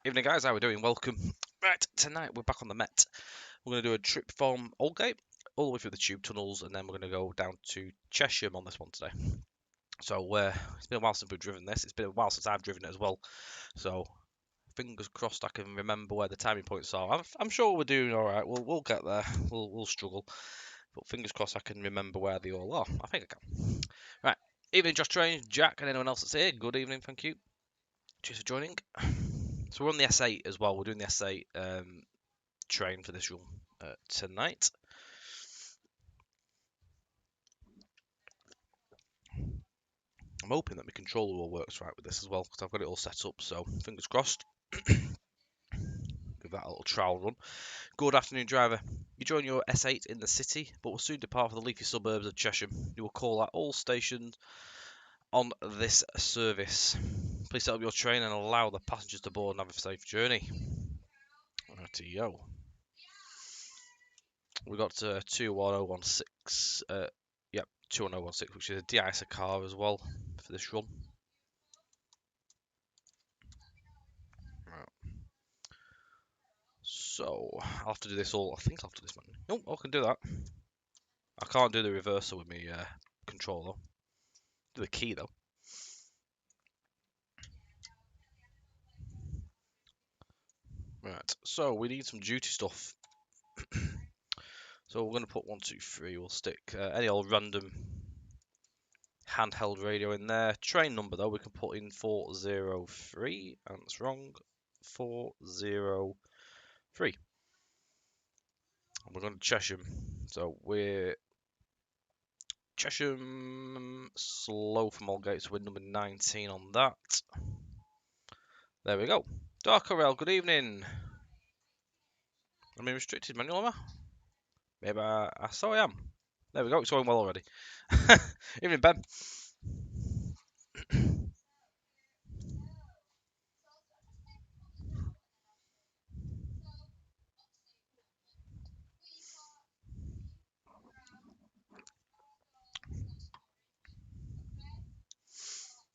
Evening guys, how are we doing? Welcome. Right, tonight we're back on the Met. We're going to do a trip from Aldgate all the way through the tube tunnels and then we're going to go down to Chesham on this one today. So it's been a while since we've driven this. It's been a while since I've driven it as well. So fingers crossed I can remember where the timing points are. I'm sure we're doing alright. We'll get there. We'll struggle. But fingers crossed I can remember where they all are. I think I can. Right. Evening Josh Train, Jack and anyone else that's here. Good evening, thank you. Cheers for joining. So we're on the S8 as well. We're doing the S8 train for this run tonight. I'm hoping that my controller all works right with this as well because I've got it all set up. So fingers crossed. Give that a little trial run. Good afternoon, driver. You join your S8 in the city, but will soon depart for the leafy suburbs of Chesham. You will call at all stations on this service. Please set up your train and allow the passengers to board and have a safe journey. Righty-yo. We got 21016. Yep, 21016, which is a de-icer car as well for this run. Right. So I'll have to do this all. I think I'll have to do this manually. Nope, I can do that. I can't do the reversal with my controller. Do the key though. Right. So we need some duty stuff. So we're going to put 1, 2, 3. We'll stick any old random handheld radio in there. Train number though we can put in 403, and that's wrong. 403. And we're going to Chesham. So we're Chesham slow from Aldgate, so we're number 19 on that. There we go. Dark Rail, good evening. I'm in restricted manual, am I? Maybe I so I am. There we go, it's going well already. Evening, Ben.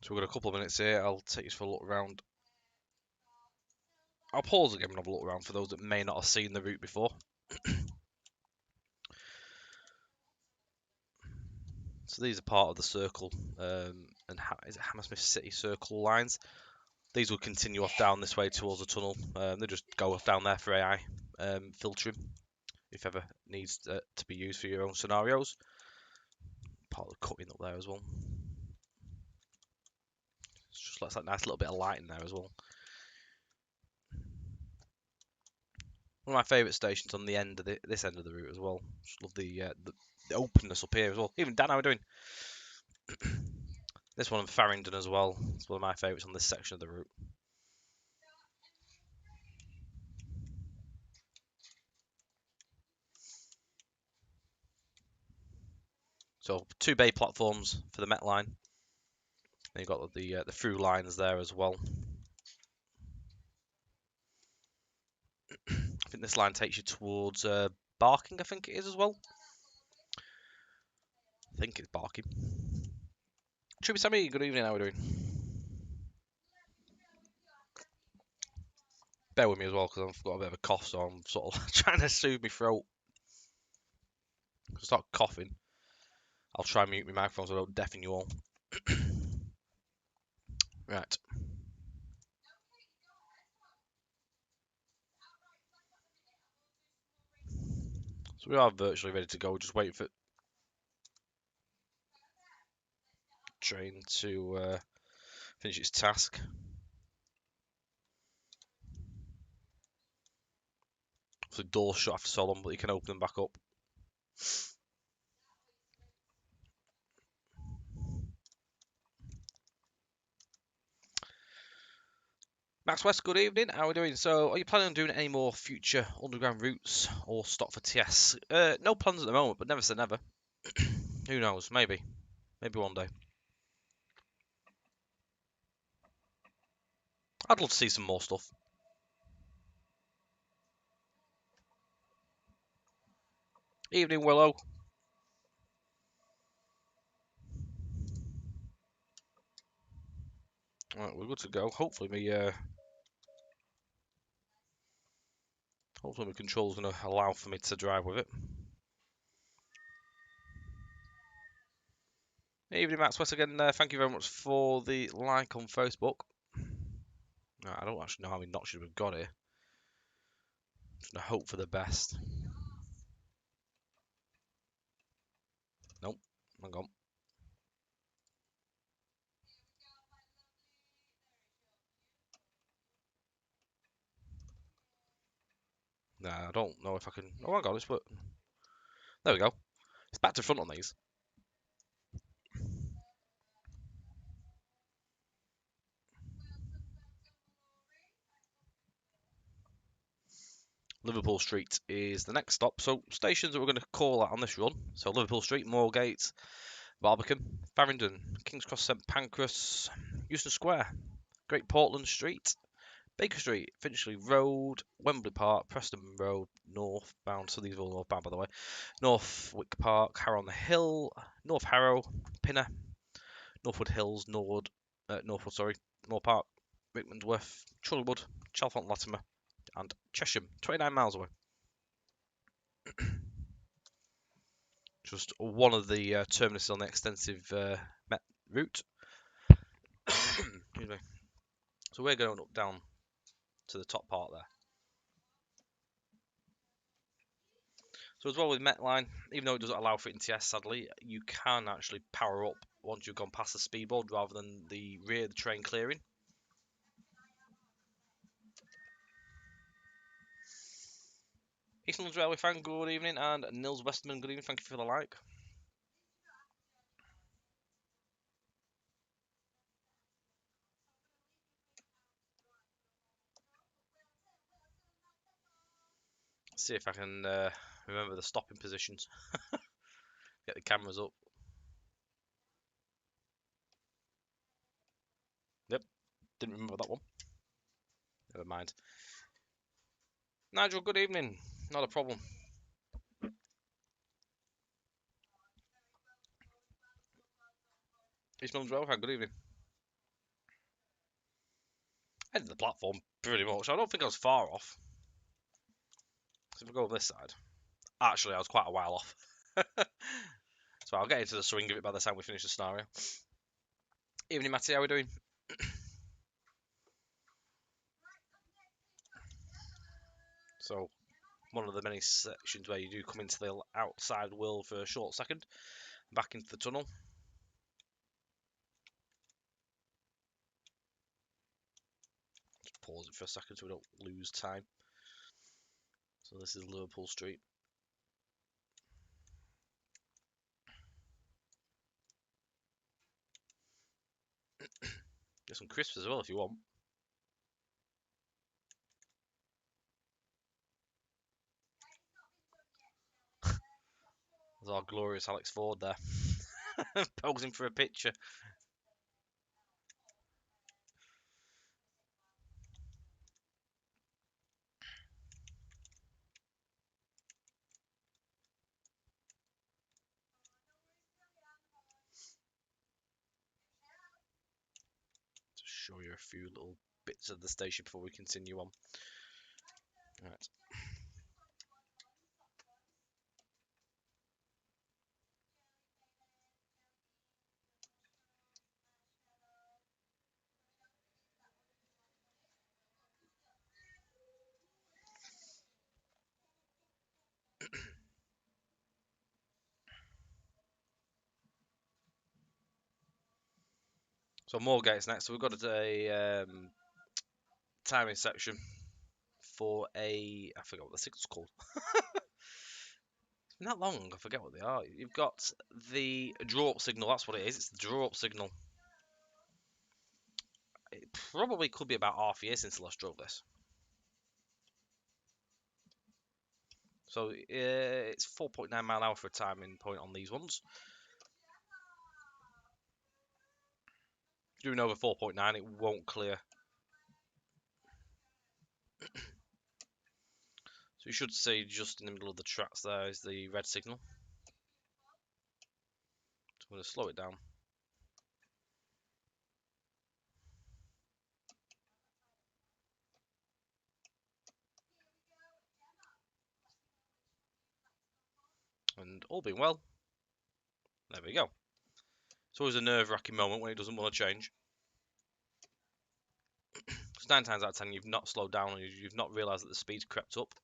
So we've got a couple of minutes here. I'll take you for a look around. I'll pause again and have a look around for those that may not have seen the route before. So these are part of the Circle and is it Hammersmith City Circle lines. These will continue off down this way towards the tunnel. They just go off down there for AI filtering, if ever needs to be used for your own scenarios. Part of the cutting up there as well. It's just lets that nice little bit of light in there as well. One of my favourite stations on the end of this end of the route as well. Just love the openness up here as well. Even Dan, how are we doing? This one in Farringdon as well. It's one of my favourites on this section of the route. So 2 bay platforms for the Met line. Then you've got the through lines there as well. I think this line takes you towards Barking, I think it is as well. I think it's Barking. Trooper Sammy, good evening, how are we doing? Bear with me as well because I've got a bit of a cough, so I'm sort of trying to soothe my throat. If I start coughing, I'll try and mute my microphone so I don't deafen you all. Right. So we are virtually ready to go, just waiting for train to finish its task. The door's shut after so long, but you can open them back up. Max West, good evening. How are we doing? So, are you planning on doing any more future underground routes or stop for TS? No plans at the moment, but never say never. Who knows? Maybe. Maybe one day. I'd love to see some more stuff. Evening, Willow. Right, we're good to go. Hopefully, me Hopefully my control's going to allow for me to drive with it. Evening, Max West again. Thank you very much for the like on Facebook. I don't actually know how many notches we've got here. Just gonna hope for the best. Nope, hang on. Nah, I don't know if I can. Oh, hang on, it's work. There we go. It's back to front on these. Liverpool Street is the next stop. So stations that we're going to call out on this run. So Liverpool Street, Moorgate, Barbican, Farringdon, King's Cross, St Pancras, Euston Square, Great Portland Street, Baker Street, Finchley Road, Wembley Park, Preston Road, northbound. So these are all northbound, by the way. Northwick Park, Harrow on the Hill, North Harrow, Pinner, Northwood Hills, Norwood, Moor Park, Rickmansworth, Chorleywood, Chalfont Latimer, and Chesham, 29 miles away. Just one of the terminuses on the extensive Met route. Excuse me. So we're going up down to the top part there. So as well with Metline, even though it doesn't allow for ETS, sadly, you can actually power up once you've gone past the speedboard rather than the rear of the train clearing. Eastlands Railway fan, good evening, and Nils Westerman, good evening, thank you for the like. See if I can remember the stopping positions. Get the cameras up. Yep, didn't remember that one. Never mind. Nigel, good evening. Not a problem. Eastlands Railway fan, good evening. Head of the platform, pretty much. I don't think I was far off. So if we go on this side. Actually, I was quite a while off. So I'll get into the swing of it by the time we finish the scenario. Evening, Matty, how are we doing? So, one of the many sections where you do come into the outside world for a short second, back into the tunnel. Just pause it for a second so we don't lose time. So this is Liverpool Street. Get some crisps as well if you want. There's our glorious Alex Ford there, posing for a picture. To show you a few little bits of the station before we continue on. Right. So Moorgate's next. So we've got a timing section for I forget what the signal's called. It's been that long, I forget what they are. You've got the draw up signal, that's what it is. It's the draw up signal. It probably could be about half a year since I last drove this. So it's 4.9 mile an hour for a timing point on these ones. Doing over 4.9, it won't clear. So you should see just in the middle of the tracks there is the red signal. So I'm going to slow it down. and all being well, there we go. It's always a nerve-wracking moment when it doesn't want to change. Because 9 times out of 10 you've not slowed down and you've not realised that the speed's crept up.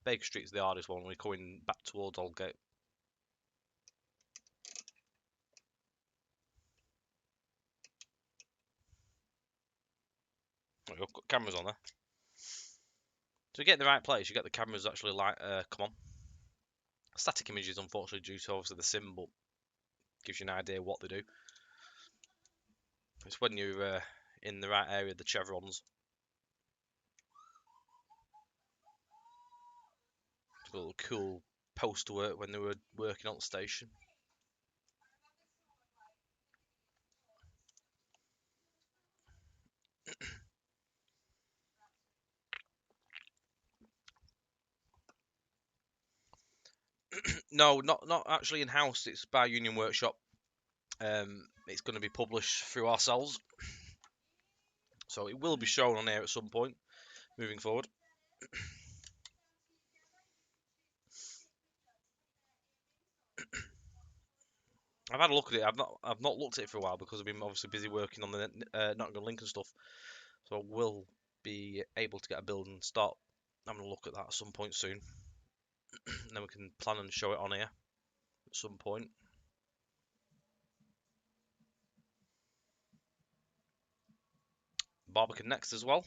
Baker Street's the hardest one. We're coming back towards Aldgate. Oh, you've got cameras on there. To get in the right place, you get the cameras actually like come on. Static images, unfortunately, due to obviously the sim, but gives you an idea what they do. It's when you're in the right area, the chevrons. It's a little cool poster work when they were working on the station. No, not actually in house. It's by Union Workshop. It's going to be published through ourselves, so it will be shown on here at some point moving forward. I've had a look at it. I've not looked at it for a while because I've been obviously busy working on the Nottingham Link and stuff. So I will be able to get a build and start having a look at that at some point soon. And then we can plan and show it on here at some point. Barbican next as well.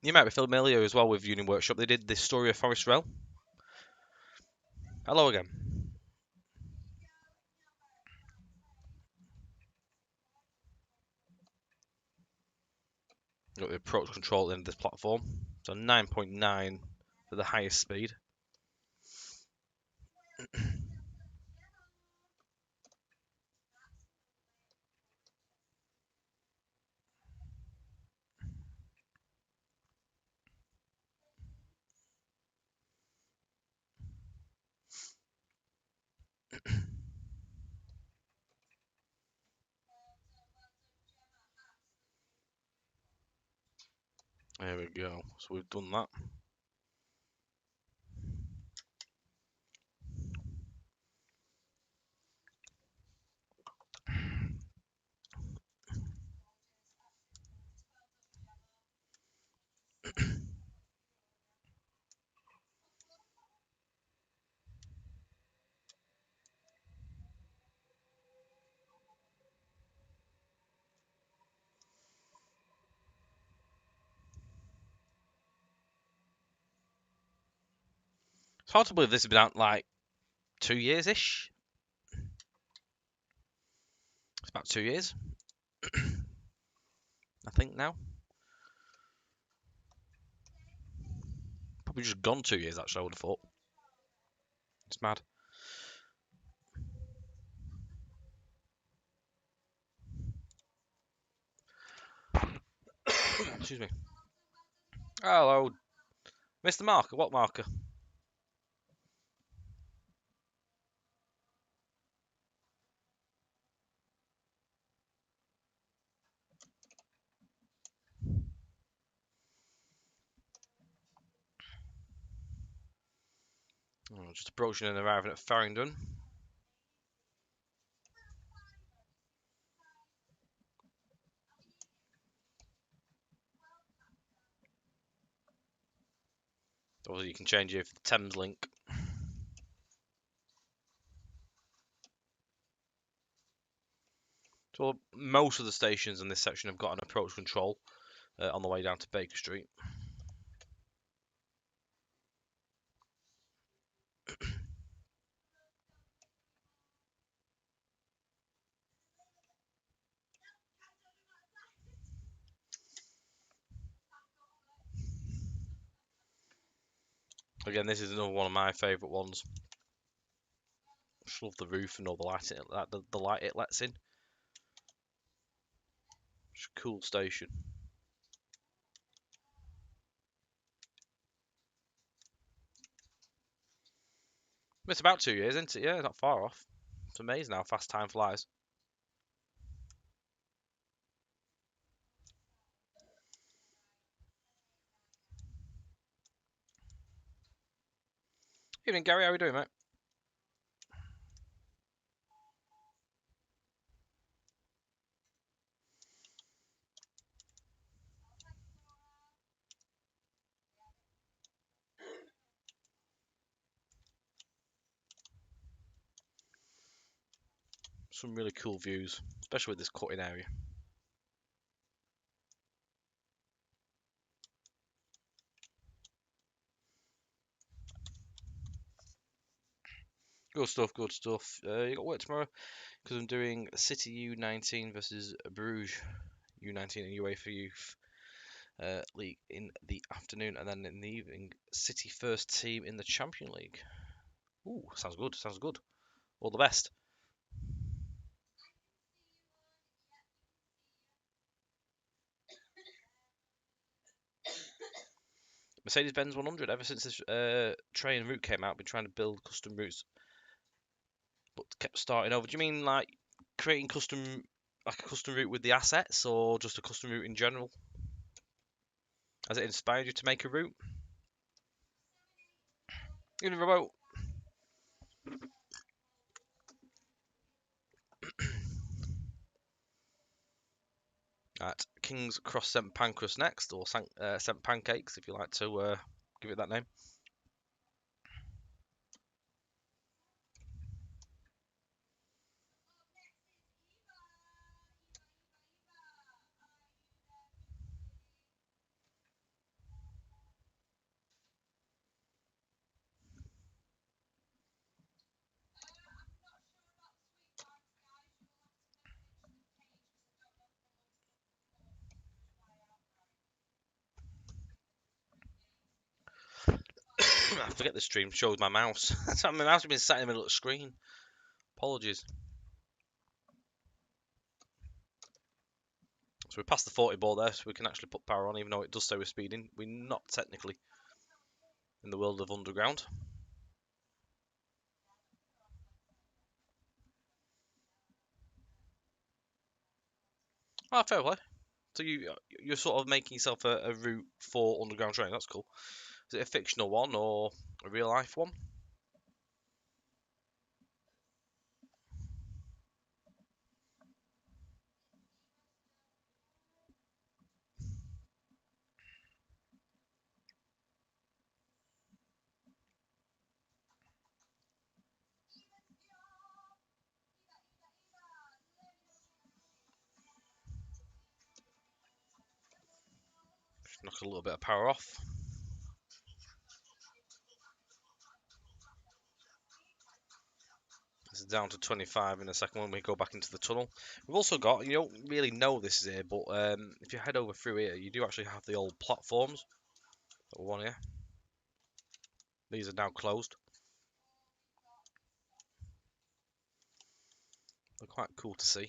You might be familiar as well with Union Workshop. They did the story of Forest Rail. Hello again. Got the approach control at the end of this platform. So 9.9 for the highest speed. There we go. So we've done that. It's hard to believe this has been out like 2 years-ish. It's about 2 years. I think now. Probably just gone 2 years actually, I would have thought. It's mad. Excuse me. Hello. Mr. Marker, what marker? Oh, just approaching and arriving at Farringdon. Obviously, you can change it for the Thames link. So most of the stations in this section have got an approach control on the way down to Baker Street. Again, this is another one of my favourite ones. Just love the roof and all the lighting, the light it lets in. It's a cool station. It's about 2 years, isn't it? Yeah, not far off. It's amazing how fast time flies. Evening, Gary. How are you doing, mate? Some really cool views, especially with this cutting area. Good stuff, good stuff. You got work tomorrow because I'm doing City U19 versus Bruges U19 and UEFA Youth League in the afternoon, and then in the evening, City first team in the Champion League. Ooh, sounds good, sounds good. All the best. Mercedes-Benz 100. Ever since this train route came out, been trying to build custom routes, but kept starting over. Do you mean like creating like a custom route with the assets, or just a custom route in general? Has it inspired you to make a route? In a remote. At King's Cross St Pancras next, or St Pancakes, if you like to give it that name. I forget the stream shows my mouse. My mouse has been sat in the middle of the screen. Apologies. So we passed the 40 ball there, so we can actually put power on, even though it does say we're speeding. We're not technically in the world of underground. Ah, fair play. So you're sort of making yourself a route for underground train. That's cool. Is it a fictional one or a real life one? Just knock a little bit of power off. This is down to 25 in a second when we go back into the tunnel. We've also got, you don't really know this is here, but if you head over through here, you do actually have the old platforms. One here. These are now closed. They're quite cool to see.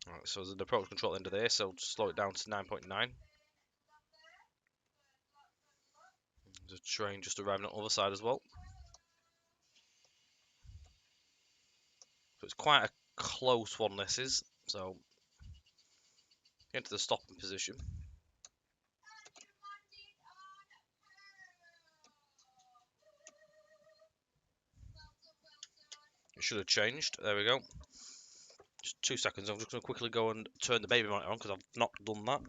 Alright, so there's an approach control at the end of there, so just slow it down to 9.9. There's a train just arriving on the other side as well. So it's quite a close one, this is. So, get into the stopping position. It should have changed. There we go. Just 2 seconds. I'm just going to quickly go and turn the baby monitor on because I've not done that.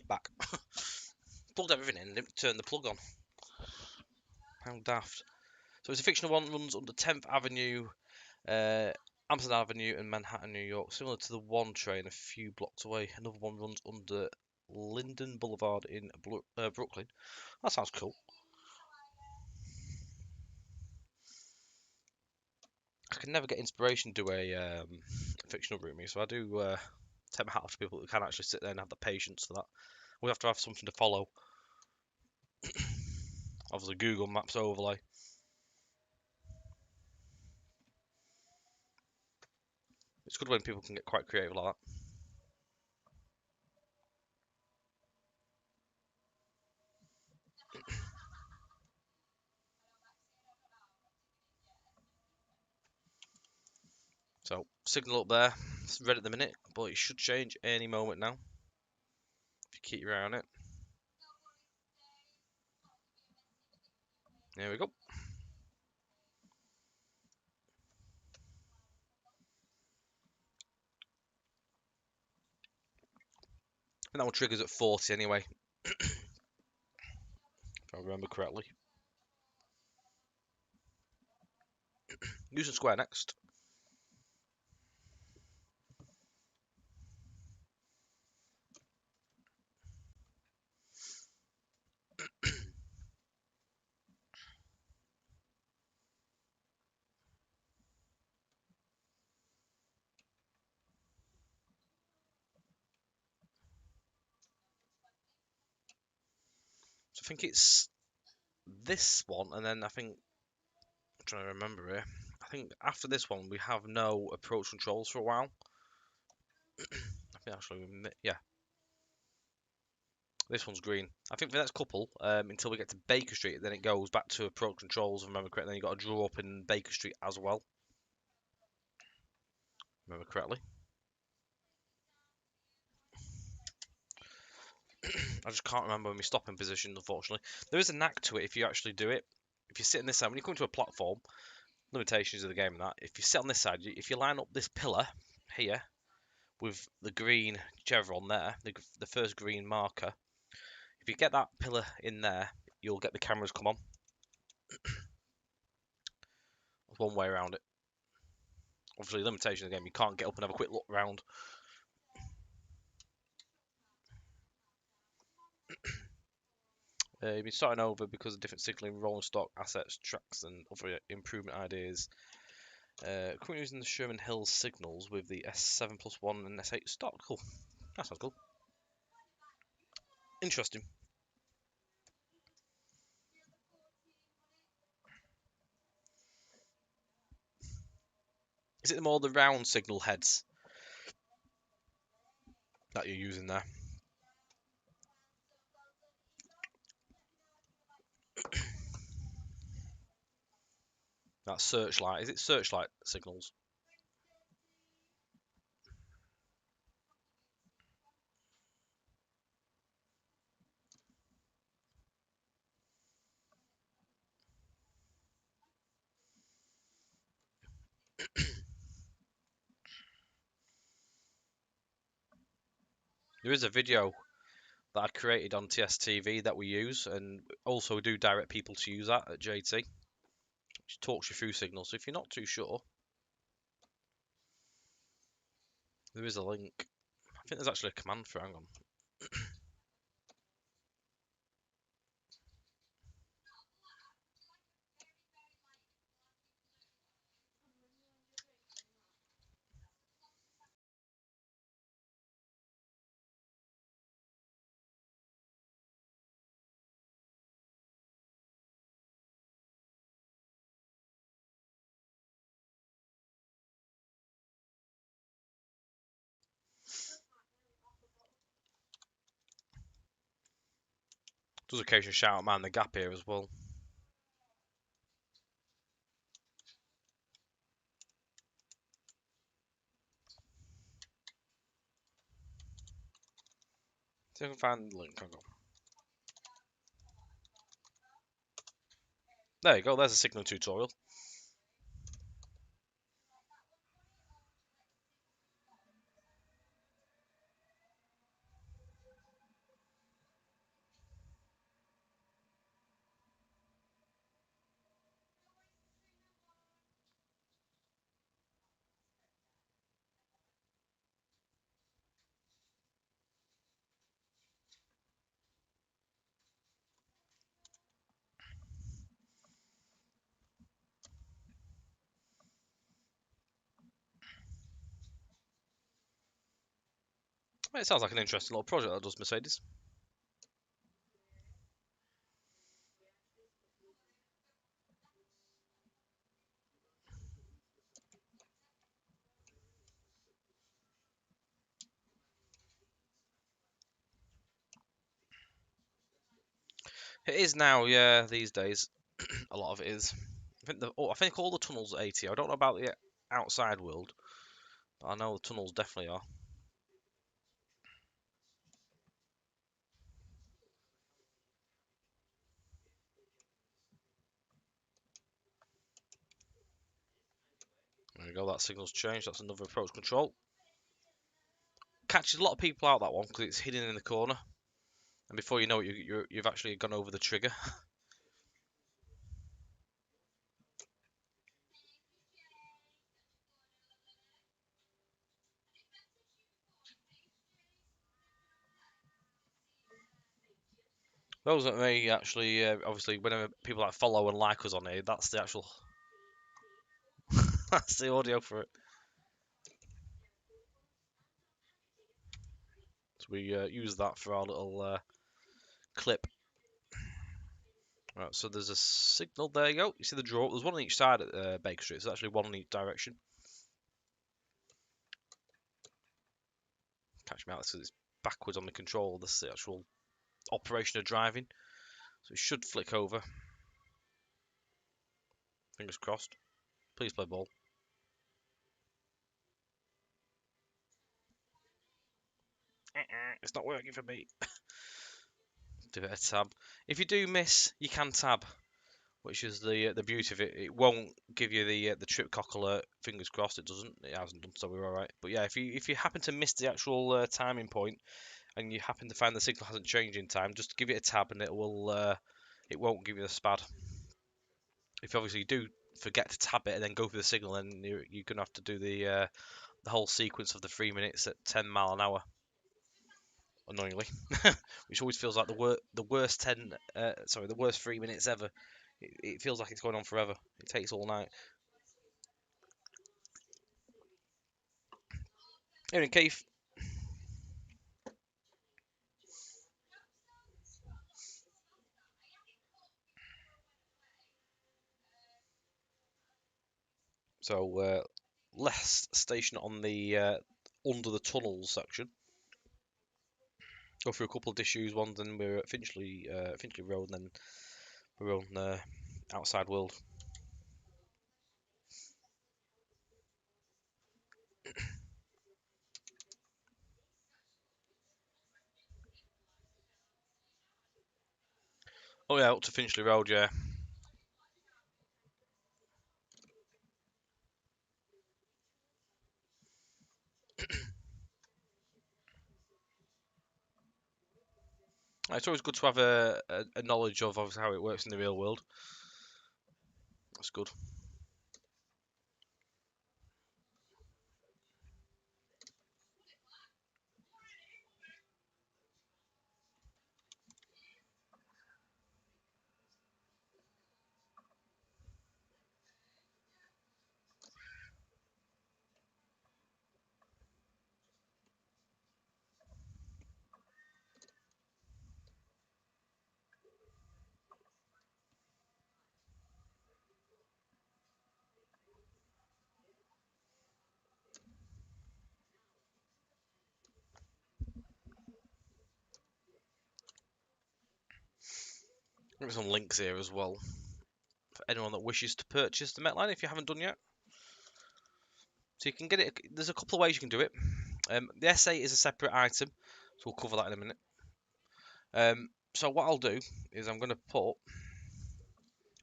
Back. Plugged everything in, didn't turn the plug on. How daft. So it's a fictional one, runs under 10th Avenue, Amsterdam Avenue and Manhattan, New York, similar to the one train a few blocks away. Another one runs under Linden Boulevard in Brooklyn. That sounds cool. I can never get inspiration to do a fictional route, so I do take my hat off to people who can actually sit there and have the patience for that. We have to have something to follow. Obviously, Google Maps overlay. It's good when people can get quite creative like that. So, signal up there. It's red at the minute, but it should change any moment now. If you keep your eye on it. There we go. And that one triggers at 40 anyway, if I remember correctly. Newton Square next. So I think it's this one, and then I think, I'm trying to remember here, I think after this one we have no approach controls for a while. I think actually, yeah, this one's green. I think for the next couple, until we get to Baker Street, then it goes back to approach controls, if I remember correctly. Then you've got to draw up in Baker Street as well. Remember correctly. I just can't remember when we stop in position, unfortunately. There is a knack to it if you actually do it. If you sit on this side, when you come to a platform, limitations of the game and that, if you sit on this side, if you line up this pillar here with the green chevron there, the first green marker, if you get that pillar in there, you'll get the cameras come on. That's one way around it. Obviously, limitation of the game, you can't get up and have a quick look round. You've been starting over because of different signalling, rolling stock, assets, tracks, and other improvement ideas. Currently using the Sherman Hills signals with the S7+1 and S8 stock. Cool. That sounds cool. Interesting. Is it more the round signal heads that you're using there? That searchlight. Is it searchlight signals? There is a video that I created on TSTV that we use, and also we do direct people to use that at JT, which talks you through signals. So if you're not too sure, there is a link. I think there's actually a command for it. Hang on. Does occasionally shout out man the gap here as well. See if I can find the link. Hang on. There you go. There's a signal tutorial. It sounds like an interesting little project that does Mercedes. It is now, yeah, these days. A lot of it is. I think all the tunnels are ATO. I don't know about the outside world, but I know the tunnels definitely are. There we go, that signal's changed. That's another approach control. Catches a lot of people out, that one, because it's hidden in the corner. And before you know it, you've actually gone over the trigger. Those aren't me, actually. Obviously, whenever people like follow and like us on here, that's the actual... that's the audio for it. So we use that for our little clip. Right, so there's a signal. There you go. You see the draw? There's one on each side at Baker Street. There's actually one in each direction. Catch me out. This is backwards on the control. This is the actual operation of driving. So it should flick over. Fingers crossed. Please play ball. It's not working for me. Give it a tab. If you do miss, you can tab, which is the beauty of it. It won't give you the trip cock alert. Fingers crossed, it doesn't. It hasn't done, so we're all right. But yeah, if you happen to miss the actual timing point, and you happen to find the signal hasn't changed in time, just give it a tab, and it won't give you the spad. If obviously you do forget to tab it and then go for the signal, then you're gonna have to do the whole sequence of the 3 minutes at 10 mile an hour. Annoyingly, which always feels like the worst the worst 3 minutes ever. It feels like it's going on forever. It takes all night. Here in Keith. So last station on the under the tunnels section. Go through a couple of issues. One, then we're at Finchley Road, and then we're on outside world. Oh yeah, up to Finchley Road, yeah. It's always good to have a knowledge of obviously how it works in the real world. That's good. There are some links here as well for anyone that wishes to purchase the Met Line if you haven't done yet. So you can get it. There's a couple of ways you can do it. The S8 is a separate item, so we'll cover that in a minute. So what I'll do is I'm going to put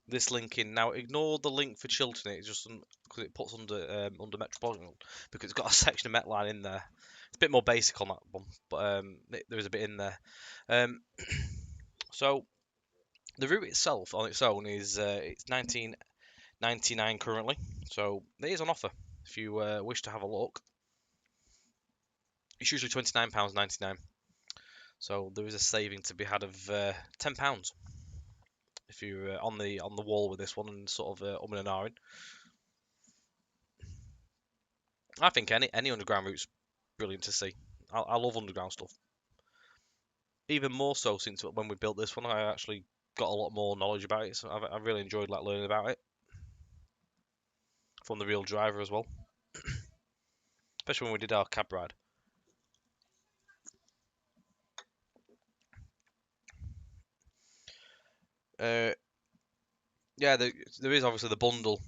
this link in now. Ignore the link for Chiltern. It's just because it puts under Metropolitan, because it's got a section of Metline in there. It's a bit more basic on that one, but there is a bit in there. So the route itself on its own is it's 19.99 currently, so it is on offer if you wish to have a look. It's usually £29.99, so there is a saving to be had of £10 if you're on the wall with this one and sort of and ahhing. I think any underground route's brilliant to see. I love underground stuff. Even more so since when we built this one, I actually got a lot more knowledge about it. So I've really enjoyed like learning about it from the real driver as well, especially when we did our cab ride. Yeah, there is obviously the bundle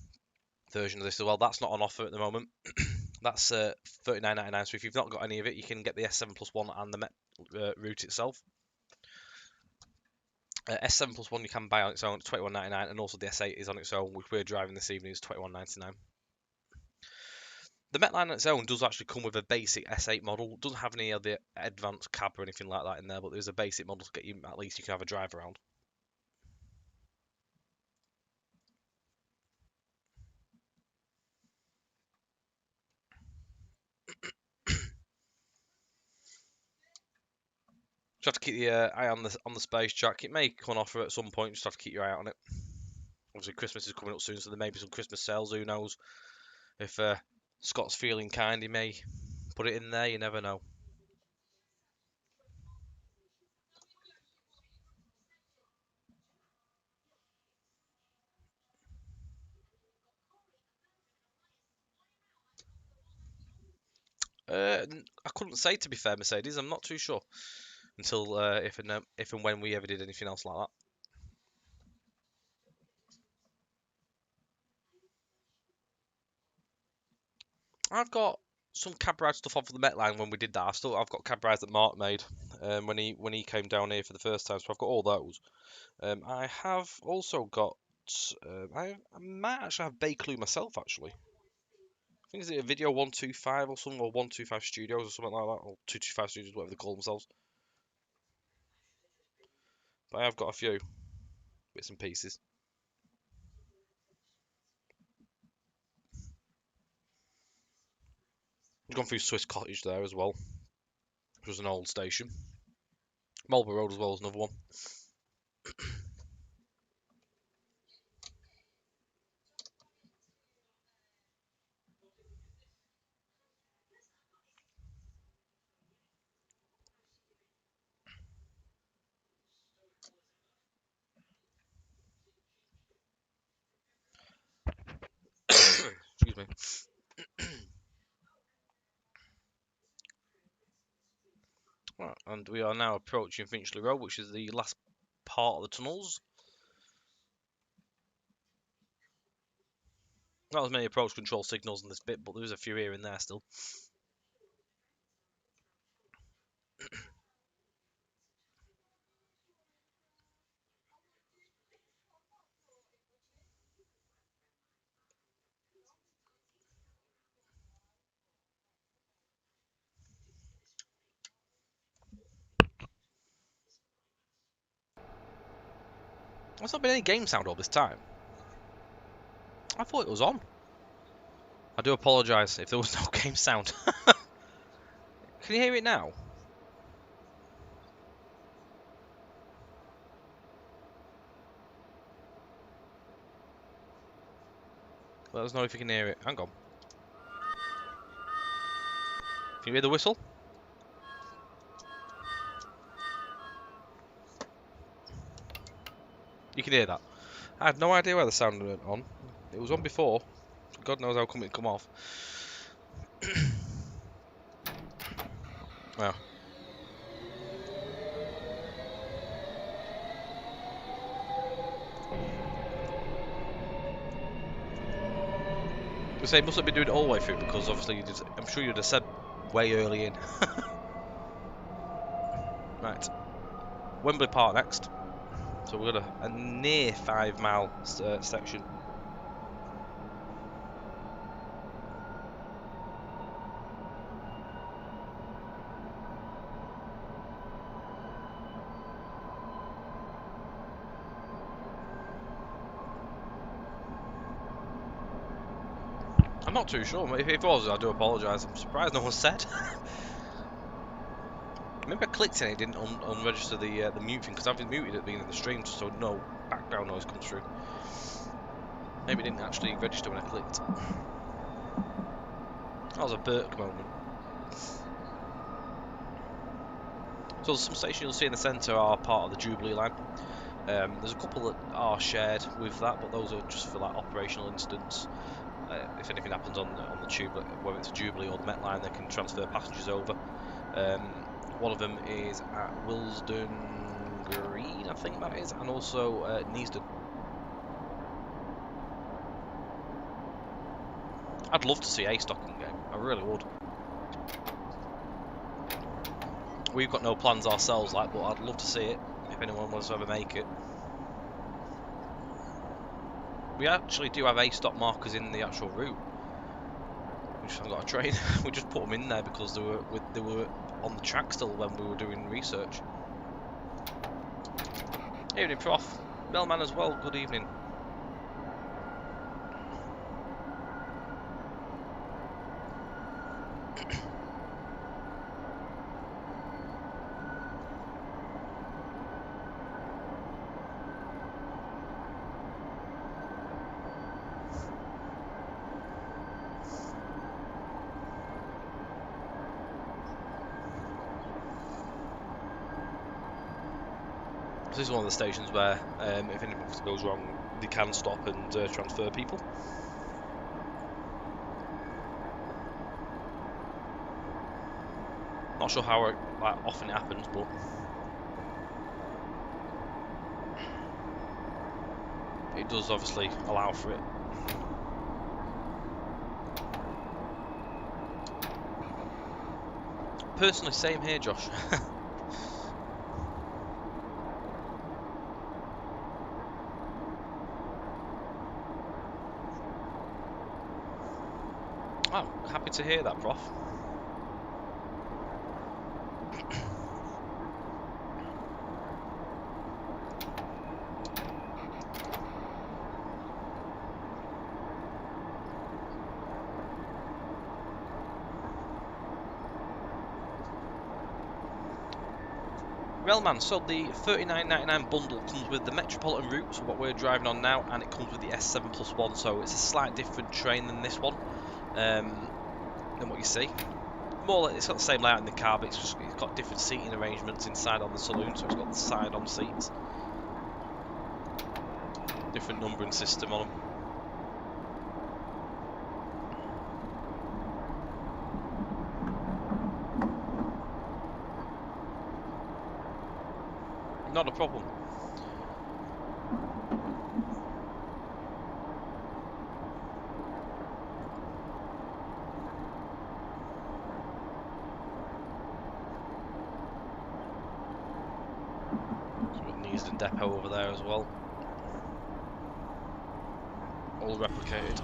version of this as well. That's not on offer at the moment. That's £39.99. So if you've not got any of it, you can get the S7+1 and the Met route itself. S7+1 you can buy on its own at £21.99, and also the S8 is on its own, which we're driving this evening, is £21.99. The Met line on its own does actually come with a basic S8 model. It doesn't have any of the advanced cab or anything like that in there, but there's a basic model to get you, at least you can have a drive around. Just have to keep the eye on the space jack. It may come on offer at some point. Just have to keep your eye on it. Obviously, Christmas is coming up soon, so there may be some Christmas sales. Who knows? If Scott's feeling kind, he may put it in there. You never know. I couldn't say, to be fair, Mercedes. I'm not too sure until if and when we ever did anything else like that. I've got some cab ride stuff off of the Met line when we did that. I've got cab rides that Mark made when he came down here for the first time, so I've got all those. I have also got I might actually have Bakeloo myself actually. I think it's a Video 125 or something, or 125 Studios or something like that, or 225 Studios, whatever they call themselves. But I have got a few bits and pieces. We've gone through Swiss Cottage there as well, which was an old station. Marlborough Road as well is another one. Excuse me. Right, and we are now approaching Finchley Road, which is the last part of the tunnels. Not as many approach control signals in this bit, but there's a few here and there still. There's not been any game sound all this time. I thought it was on. I do apologise if there was no game sound. Can you hear it now? Let us know if you can hear it. Hang on. Can you hear the whistle? You can hear that. I had no idea where the sound went on. It was on before. God knows how come it come off. Well. I say must have been doing it all the way through, because obviously I'm sure you'd have said way early in. Right. Wembley Park next. So we've got a near 5 mile section. I'm not too sure. If it was, I do apologise. I'm surprised no one said. Maybe I clicked and it didn't unregister the mute thing, because I've been muted at the beginning of the stream so no background noise comes through. Maybe it didn't actually register when I clicked. That was a Burke moment. So some stations you'll see in the centre are part of the Jubilee line. There's a couple that are shared with that, but those are just for like operational instance. If anything happens on the tube, whether it's Jubilee or the Met line, they can transfer passengers over. One of them is at Willesden Green, I think that is, and also Neasden. I'd love to see a stocking game. I really would. We've got no plans ourselves, but I'd love to see it if anyone wants to ever make it. We actually do have A-stop markers in the actual route. We just haven't got a train. We just put them in there because they were on the track still when we were doing research. Evening, Prof. Bellman as well. Good evening. This is one of the stations where, if anything goes wrong, they can stop and transfer people. Not sure how often it happens, but it does obviously allow for it. Personally, same here, Josh. Oh, happy to hear that, Prof. Railman, so the £39.99 bundle comes with the Metropolitan route, so what we're driving on now, and it comes with the S7+1, so it's a slight different train than this one, than what you see. More like, it's got the same layout in the car, but it's got different seating arrangements inside on the saloon, so it's got the side-on seats. Different numbering system on them. Not a problem. So we've got Neasden Depot over there as well. All replicated.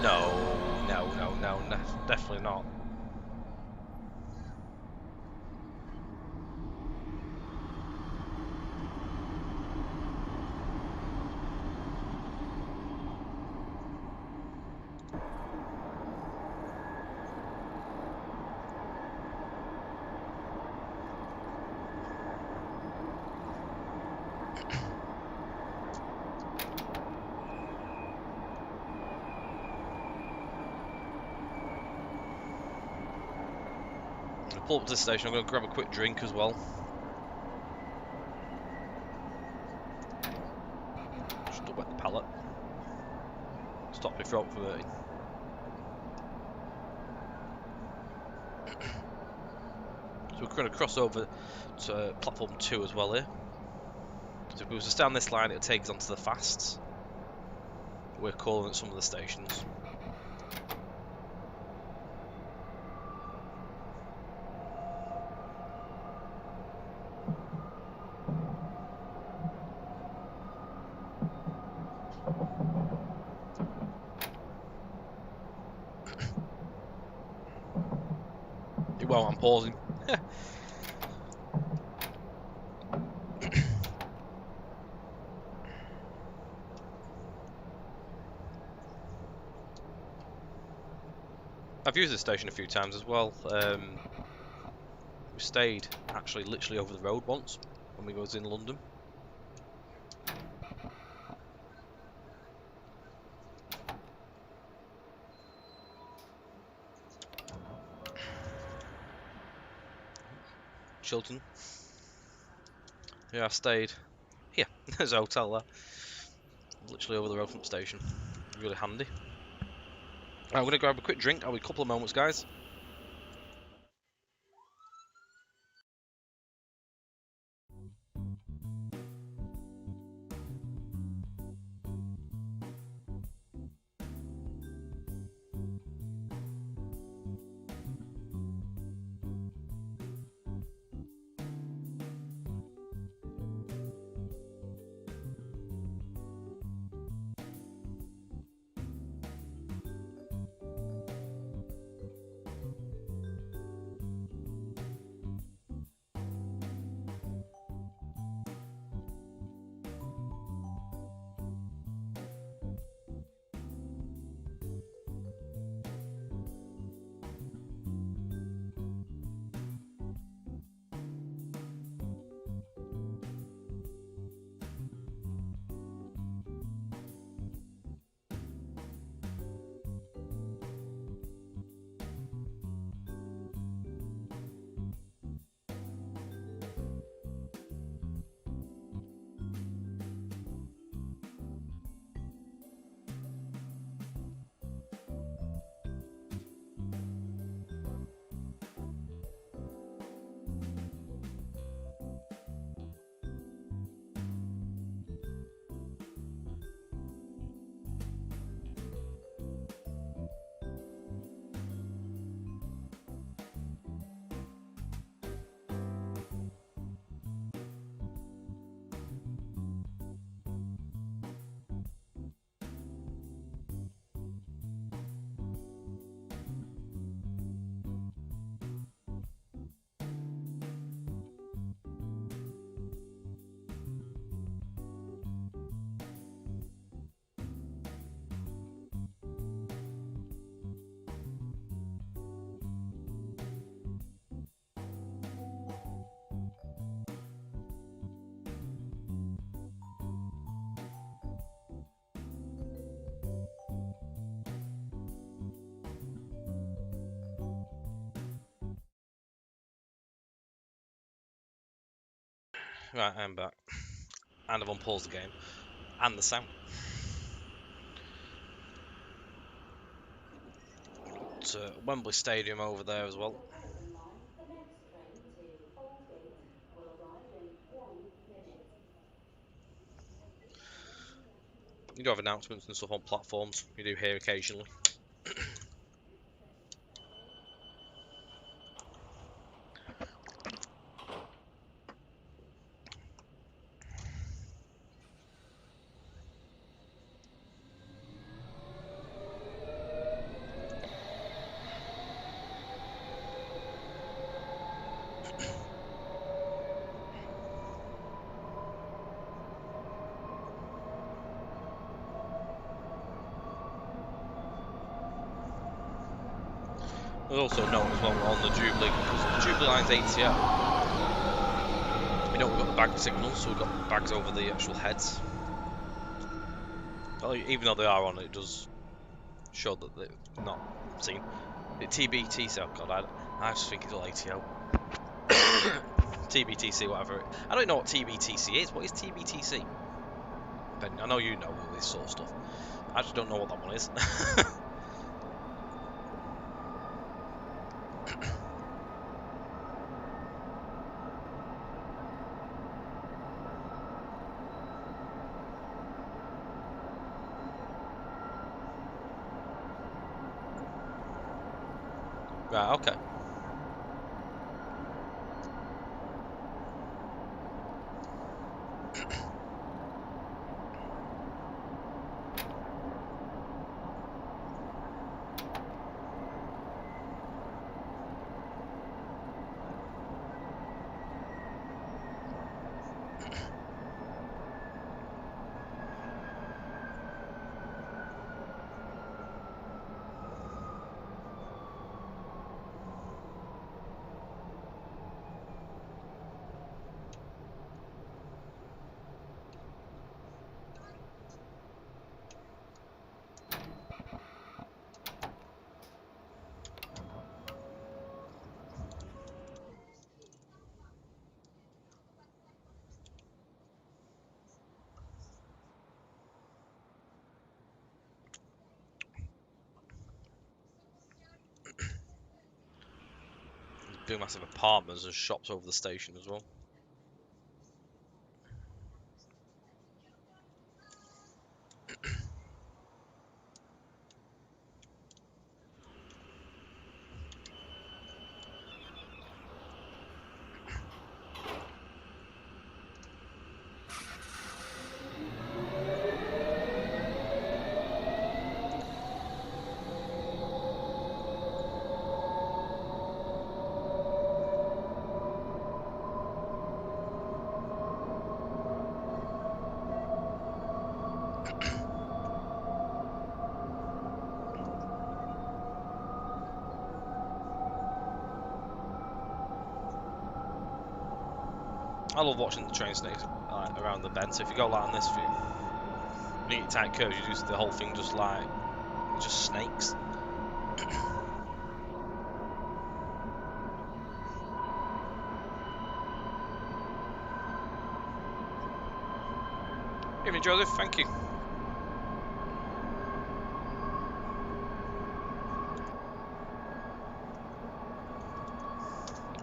No, definitely not. Pull up to the station, I'm going to grab a quick drink as well. Just to wet the palate. Stop your throat from hurting. So we're going to cross over to platform 2 as well here. So if we was to stay on this line, it would take us onto the fasts. We're calling at some of the stations. Well, I'm pausing. I've used this station a few times as well. We stayed actually literally over the road once when we was in London. Chilton. Yeah, I stayed here. There's a hotel there. Literally over the road from the station. Really handy. Right, I'm going to grab a quick drink. I'll be a couple of moments, guys. Right, I'm back. And I've unpaused the game. And the sound. Wembley Stadium over there as well. You do have announcements and stuff on platforms. You do hear occasionally. There's also a note as well on the Jubilee, because the Jubilee line's ATL. You know, we've got the bag signals, so we've got bags over the actual heads. Well, even though they are on, it does show that they're not seen. The TBTC, oh god, I just think it's all ATL. TBTC, whatever. I don't know what TBTC is. What is TBTC? Ben, I know you know all this sort of stuff. I just don't know what that one is. Right, okay. Big massive apartments and shops over the station as well. I love watching the train snakes around the bend. So if you go like on this view, when you get tight curves, you do see the whole thing just like just snakes. Evening, Joseph. Thank you.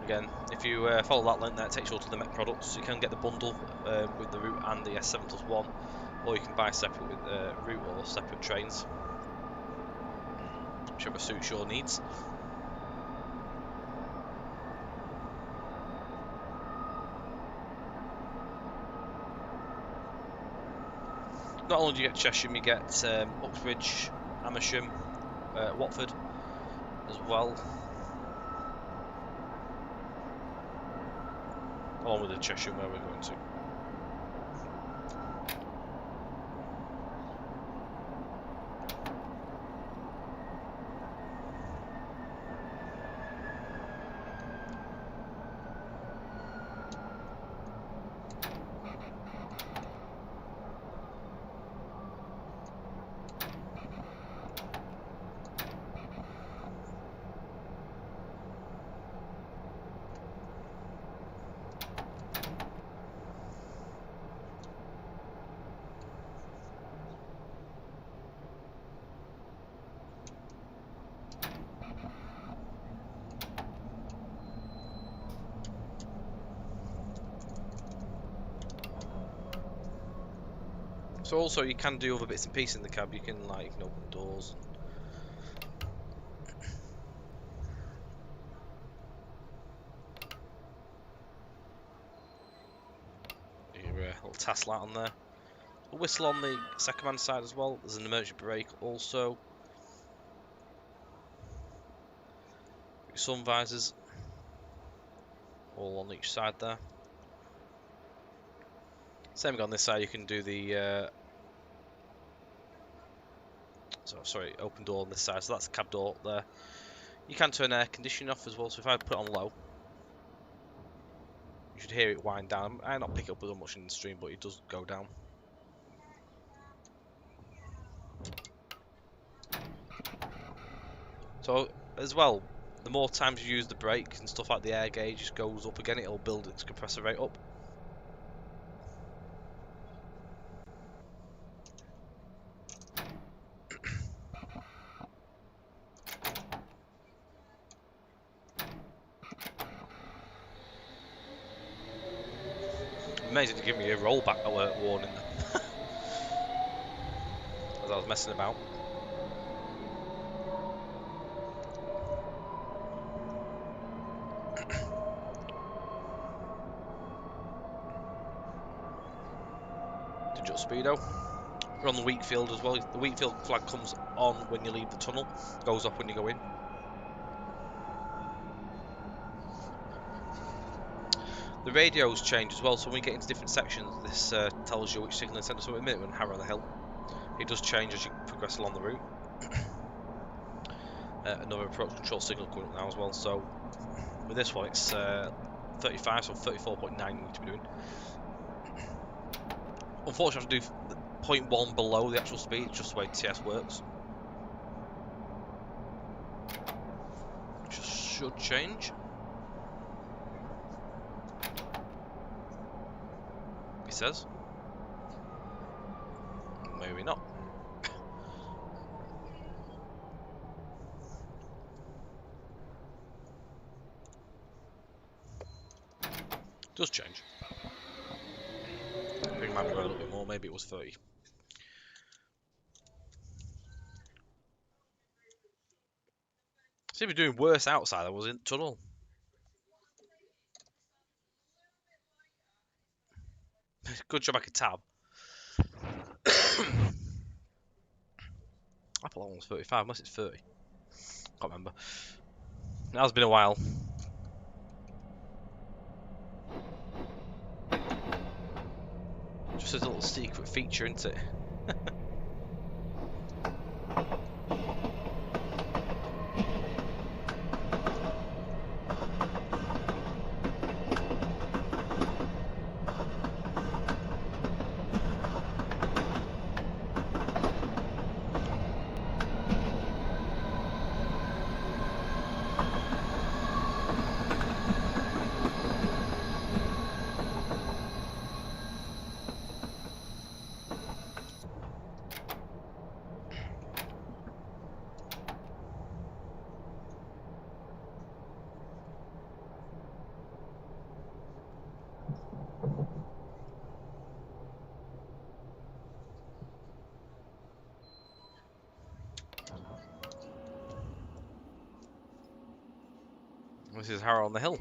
Again, if you follow that link there, it takes you all to the Met products. You can get the bundle with the route and the S7+1, or you can buy separate with route or separate trains, whichever suits your needs. Not only do you get Chesham, you get Uxbridge, Amersham, Watford as well. Along with the Chesham where we're going to. So also you can do other bits and pieces in the cab. You can open doors. Your little task light on there. A whistle on the second man side as well. There's an emergency brake also. Your sun visors all on each side there. Same on this side. You can do the open door on this side. So that's the cab door up there. You can turn air conditioning off as well. So if I put it on low, you should hear it wind down. I not pick it up as much in the stream, but it does go down. So as well, the more times you use the brake and stuff like the air gauge just goes up again, it'll build its compressor rate up. Amazing to give me a rollback alert warning as I was messing about. Digital speedo. We're on the Wheatfield as well. The Wheatfield flag comes on when you leave the tunnel, goes off when you go in. The radios change as well, so when we get into different sections, this tells you which signal is sent. So in a minute, when Harrow the Hill, it does change as you progress along the route. Another approach control signal coming up now as well. So with this one, it's 35, so 34.9 you need to be doing. Unfortunately, I have to do 0.1 below the actual speed, just the way TS works. Which should change. He says. Maybe not. Does change. I think it might be going a little bit more. Maybe it was 30. Seemed to be doing worse outside than I was in tunnel. Good job I could tab. I thought that one was 35, unless it's 30. Can't remember. It has been a while. Just a little secret feature, isn't it? This is Harrow on the Hill.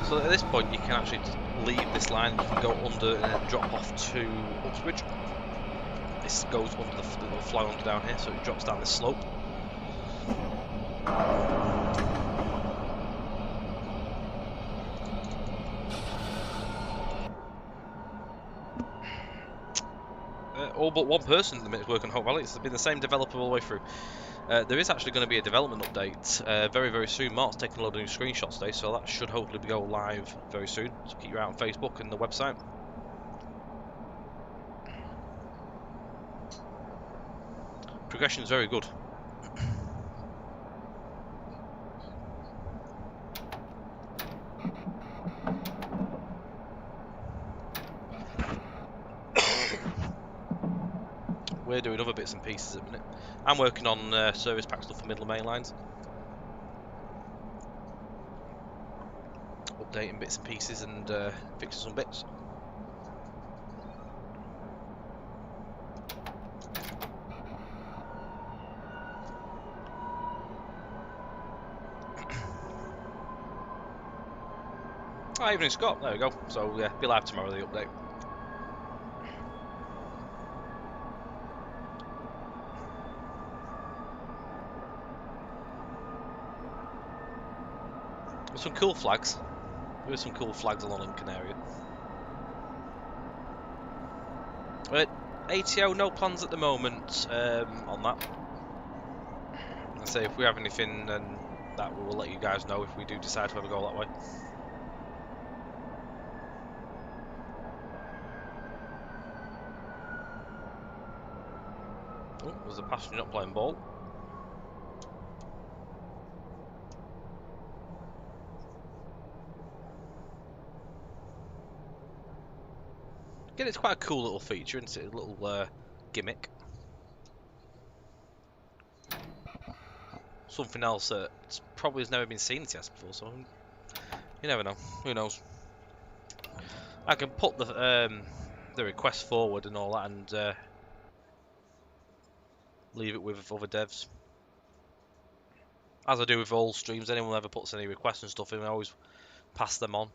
So at this point you can actually leave this line, you can go under and then drop off to Uxbridge. This goes under the little fly under down here, so it drops down this slope. All but one person at the minute working on Hope Valley. It's been the same developer all the way through. There is actually going to be a development update very, very soon. Mark's taking a lot of new screenshots today, so that should hopefully go live very soon. So keep your eye out on Facebook and the website. Progression is very good. We're doing other bits and pieces at the minute. I'm working on service pack stuff for Middle Main lines. Updating bits and pieces and fixing some bits. Ah, evening Scott, there we go. So yeah, be live tomorrow, the update. There's some cool flags. There are some cool flags along Lincoln area. ATO, no plans at the moment on that. I say if we have anything, then that we will let you guys know if we do decide to ever go that way. Oh, there's a passenger not playing ball. Again, it's quite a cool little feature, isn't it? A little gimmick. Something else that probably has never been seen in TS before, so you never know. Who knows? I can put the request forward and all that, and leave it with other devs. As I do with all streams, anyone ever puts any requests and stuff in, I always pass them on.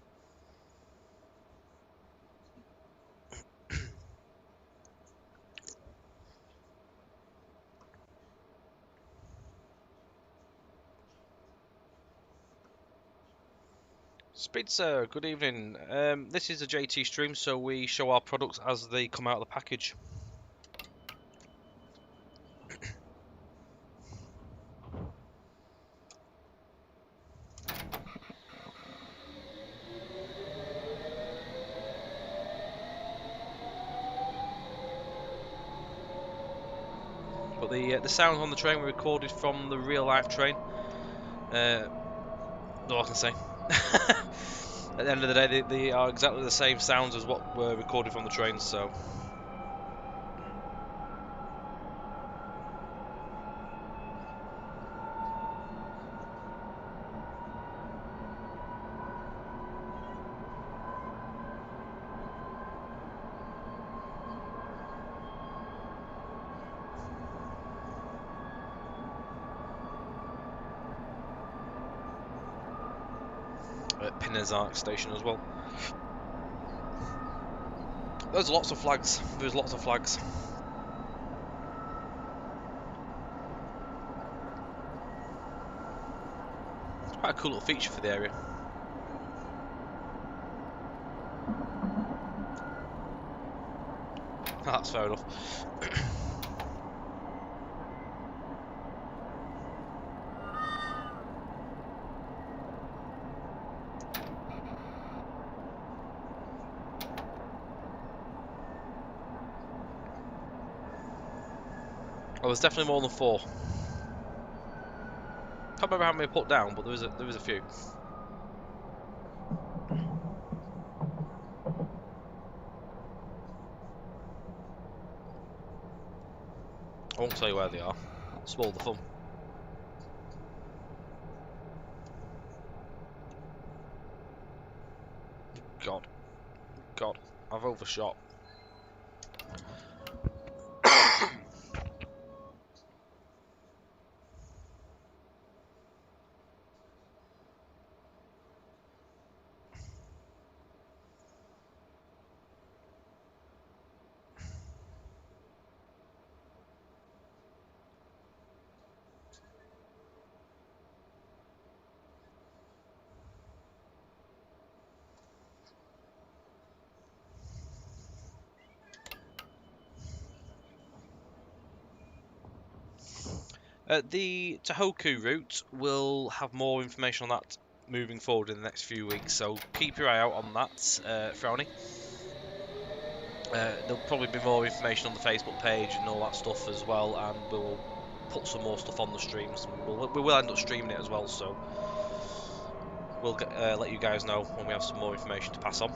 Spitzer, good evening. This is a JT stream, so we show our products as they come out of the package. But the sounds on the train were recorded from the real life train. All I can say. At the end of the day, they are exactly the same sounds as what were recorded from the trains, so. At Pinnesark station as well. There's lots of flags. There's lots of flags. It's quite a cool little feature for the area. That's fair enough. Oh, there's definitely more than 4. Can't remember how many I put down, but there was a few. I won't tell you where they are. Spoil the fun. God, I've overshot. The Tohoku route, will have more information on that moving forward in the next few weeks, so keep your eye out on that, Frowny. There'll probably be more information on the Facebook page and all that stuff as well, and we'll put some more stuff on the streams. We will end up streaming it as well, so we'll let you guys know when we have some more information to pass on.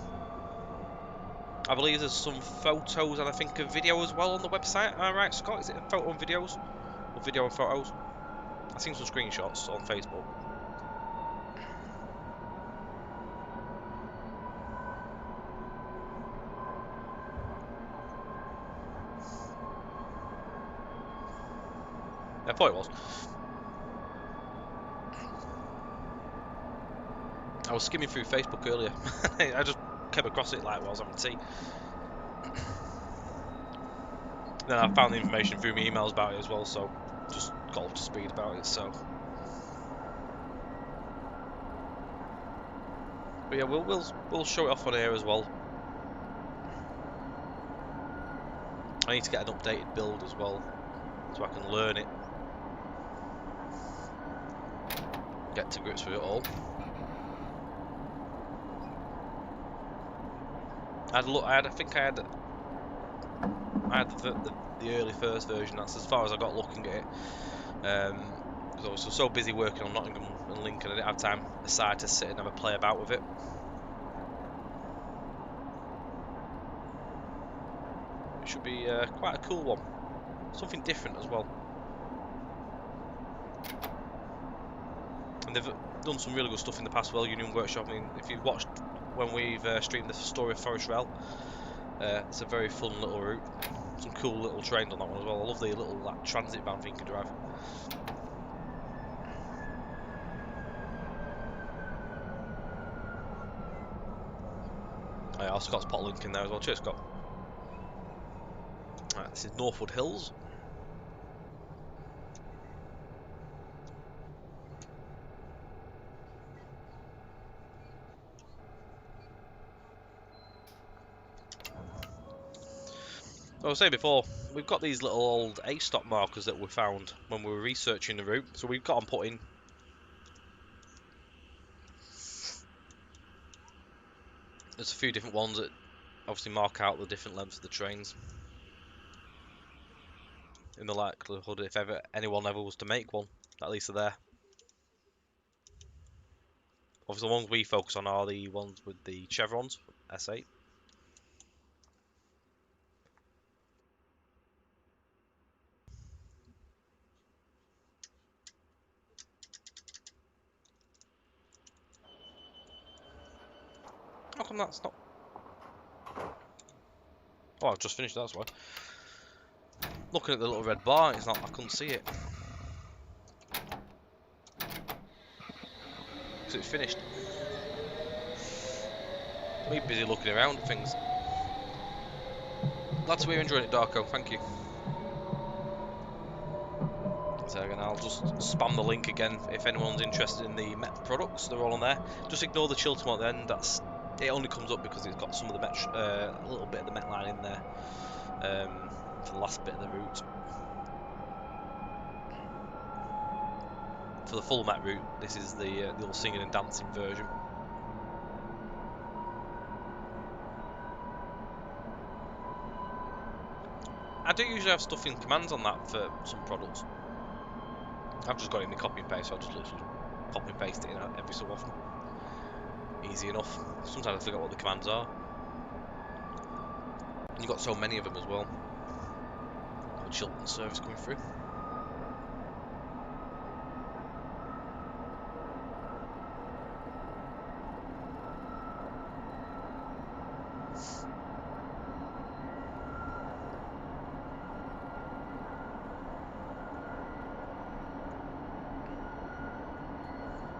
I believe there's some photos and I think a video as well on the website. Am I right, Scott? Is it a photo and videos? Or video and photos? I've seen some screenshots on Facebook. I thought it was. I was skimming through Facebook earlier. I just came across it like while I was having tea. Then I found the information through my emails about it as well, so just got up to speed about it. So, but yeah, we'll show it off on here as well. I need to get an updated build as well, so I can learn it, get to grips with it all. I think I had the early first version. That's as far as I got looking at it. Because I was so busy working on Nottingham and Lincoln, I didn't have time aside to sit and have a play about with it. It should be quite a cool one, something different as well. And they've done some really good stuff in the past. Well, Union Workshop. I mean, if you've watched when we've streamed the story of Forest Rail, it's a very fun little route. Some cool little trains on that one as well. I love the little transit van thing you can drive. I'll Scott's put a link in there as well. Cheers, Scott. Right, this is Northwood Hills. I was saying before, we've got these little old A-stop markers that we found when we were researching the route, so we've got them put in. There's a few different ones that obviously mark out the different lengths of the trains. In the likelihood, if ever anyone ever was to make one, at least they're there. Obviously, the ones we focus on are the ones with the chevrons, S8. How come that's not? Oh, I've just finished, that's why. Looking at the little red bar, it's not, I couldn't see it. Because it's finished. We're busy looking around at things. Glad to hear you're enjoying it, Darko, thank you. So again, I'll just spam the link again if anyone's interested in the Met products, they're all on there. Just ignore the Chiltern at the end, it only comes up because it's got some of the Met, a little bit of the Met line in there for the last bit of the route. For the full Met route, this is the all singing and dancing version. I do usually have stuff in commands on that for some products. I've just got it in the copy and paste, so I'll just literally copy and paste it in every so often. Easy enough. Sometimes I forget what the commands are. And you've got so many of them as well. Got Chiltern service coming through.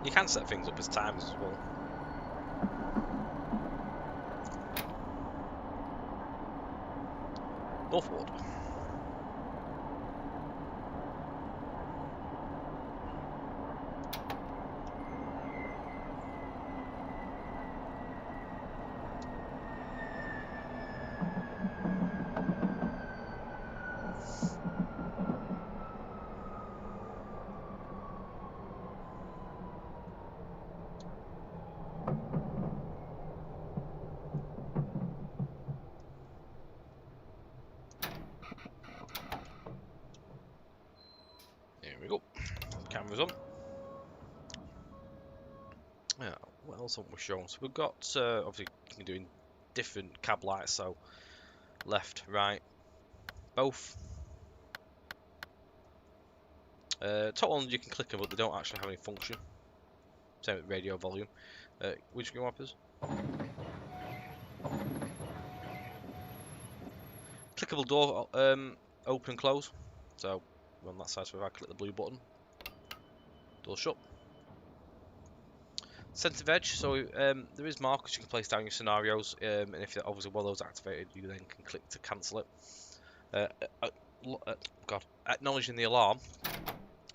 You can set things up as times as well. Northwood. There we go. Cameras on. Yeah, what else haven't we shown? So we've got, obviously, you can do in different cab lights, so left, right, both. Top ones you can click them, but they don't actually have any function. Same with radio volume. Windscreen wipers. Clickable door open and close. So we're on that side, so if I click the blue button, door shut. Sensitive edge, so there is markers you can place down your scenarios, and if obviously one of those activated, you then can click to cancel it. God, acknowledging the alarm.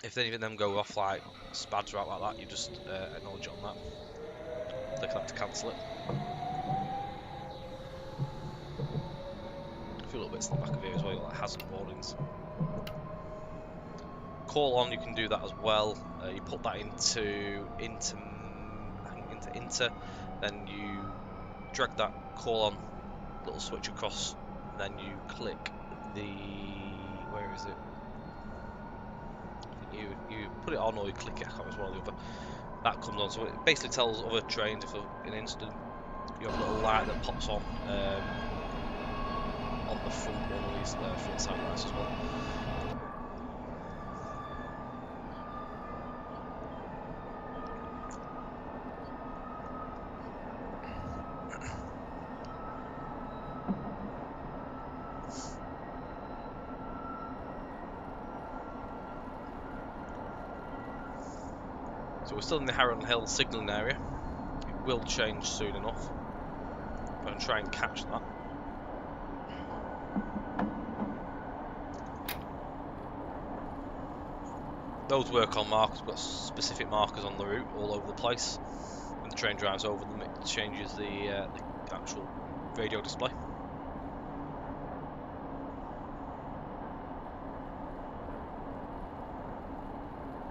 If any of them go off like spads or out like that, you just acknowledge it on that. Click that to cancel it. A few little bits in the back of here as well, like hazard warnings. Call on, you can do that as well. You put that into then you drag that call on little switch across, then you click the, where is it? You put it on or you click it, I can't remember one or the other. That comes on, so it basically tells other trains if in an instant you have a little light that pops on the front one of these front side lights as well. So we're still in the Farringdon Hill signalling area. It will change soon enough. I'm going to try and catch that. Those work on markers. We've got specific markers on the route all over the place. When the train drives over them, it changes the actual radio display.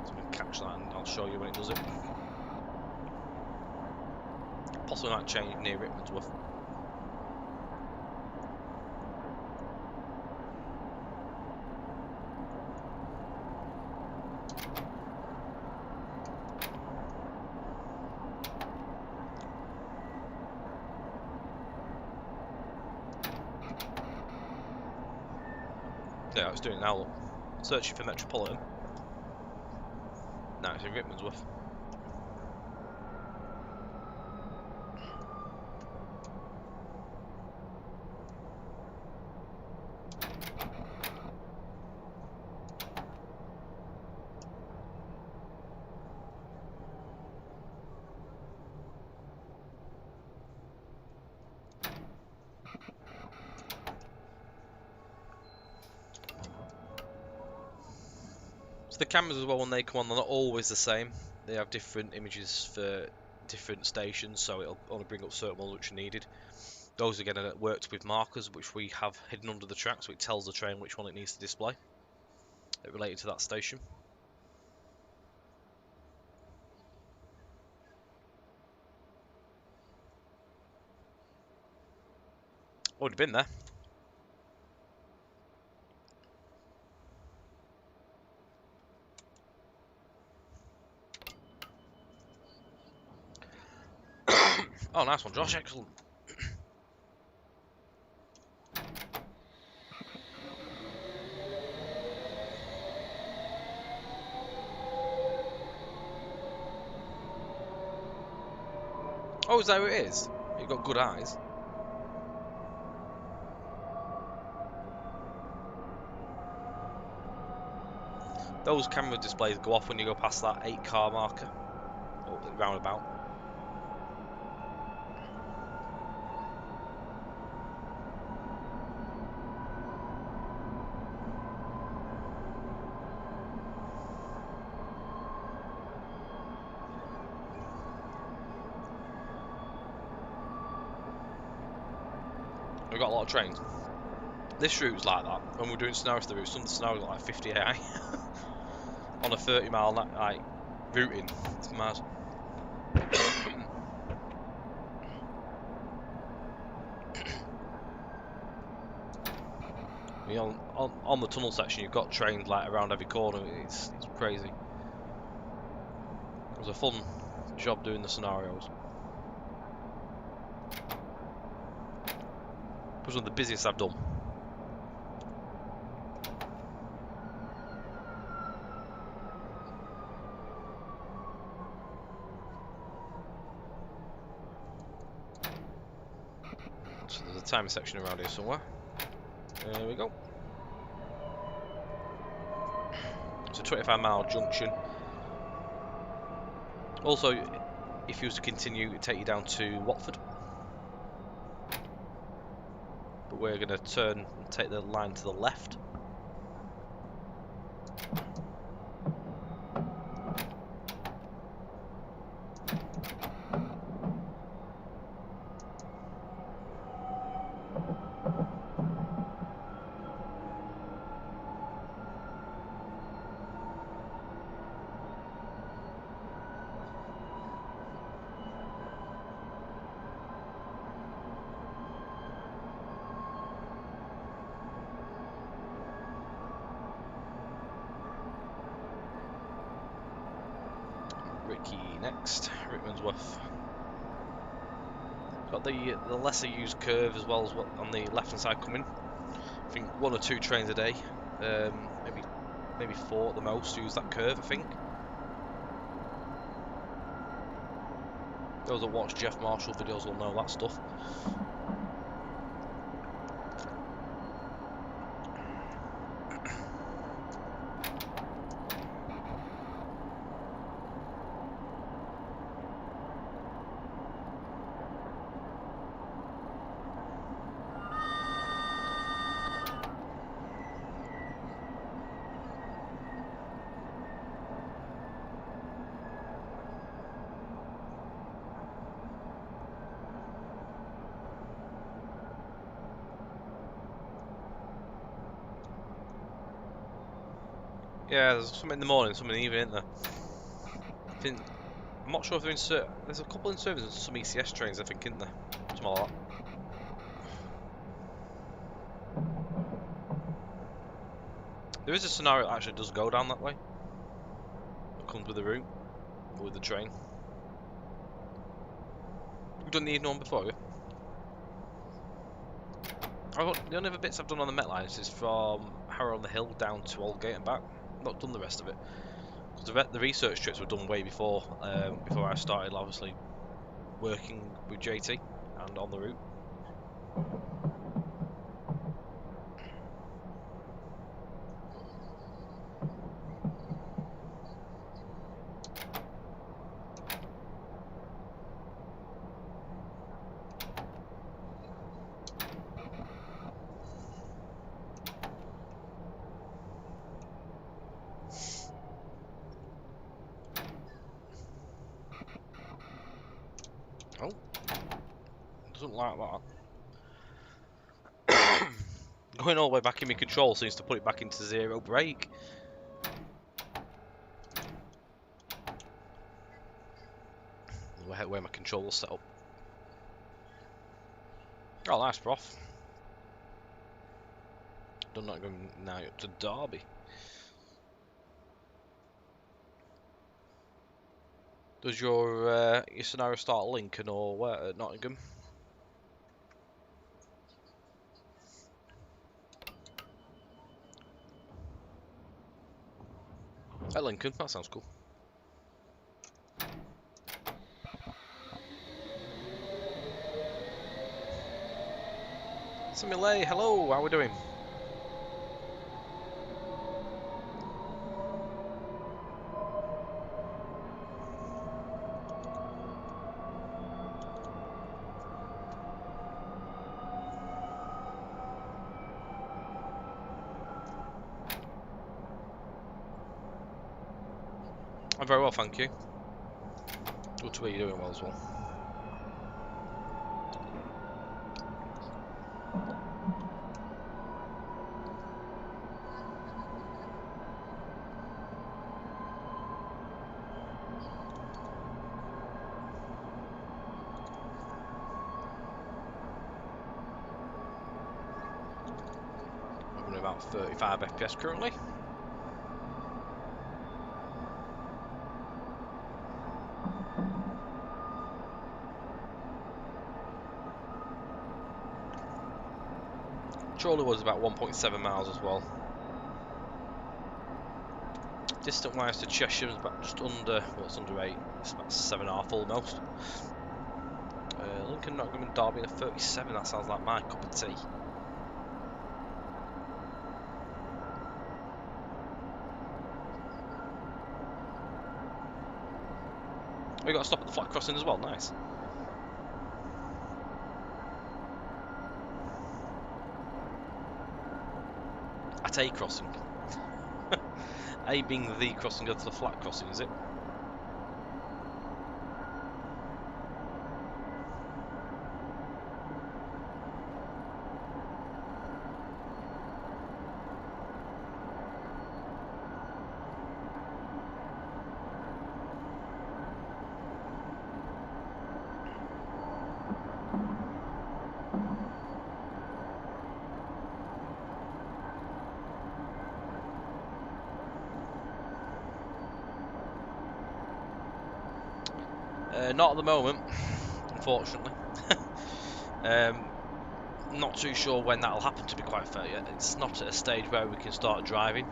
So I'm going to catch that and I'll show you when it does it. Possibly might change near Rickmansworth. Yeah, it's doing it now, look. Searching for Metropolitan. Now it's in Rickmansworth. The cameras as well, when they come on, they're not always the same. They have different images for different stations, so it'll only bring up certain ones which are needed. Those again are worked with markers which we have hidden under the track, so it tells the train which one it needs to display related to that station. Already been there. Oh, nice one, Josh. Excellent. Oh, is that who it is? You've got good eyes. Those camera displays go off when you go past that 8-car marker. Or roundabout. We've got a lot of trains. This route's like that. When we're doing scenarios for the route, some of the scenarios are like 50 AI on a 30-mile like routing. It's mad. You know, on the tunnel section, you've got trains like around every corner. It's crazy. It was a fun job doing the scenarios. It was one of the busiest I've done. So there's a timer section around here somewhere. There we go. It's a 25-mile junction. Also, if you was to continue, it'd take you down to Watford. But we're going to turn and take the line to the left. Next, Rickmansworth. Got the lesser used curve as well as what on the left hand side coming. I think 1 or 2 trains a day, maybe 4 at the most use that curve. I think those that watch Jeff Marshall videos will know that stuff. Yeah, there's some in the morning, some in the evening, isn't there? I think, I'm not sure if they're in there's a couple in service and some ECS trains, I think, isn't there? Something like that. There is a scenario that actually does go down that way. It comes with the route, or with the train. You've done the evening one before, have you? The only other bits I've done on the Met Line is from Harrow on the Hill down to Aldgate and back. Not done the rest of it. Because the research trips were done way before I started, obviously, working with JT and on the route. Oh, doesn't like that. Going all the way back in my control seems to put it back into zero brake. Where my control's set up. Oh, nice, prof. Done that going now up to Derby. Does your scenario start at Lincoln or where at Nottingham? At Lincoln, that sounds cool. Simile, hello, how are we doing? I'm very well, thank you. Good to hear you're doing well as well. I'm running about 35 FPS currently. Chorley was about 1.7 miles as well. Distant wise to Chesham is about just under, well, it's under 8. It's about 7.5 almost. Lincoln, Nottingham and Derby in a 37, that sounds like my cup of tea. Oh, you got to stop at the flat crossing as well, nice. At A crossing. A being the crossing, go to the flat crossing, is it? Not at the moment, unfortunately. Not too sure when that'll happen, to be quite fair yet. It's not at a stage where we can start driving.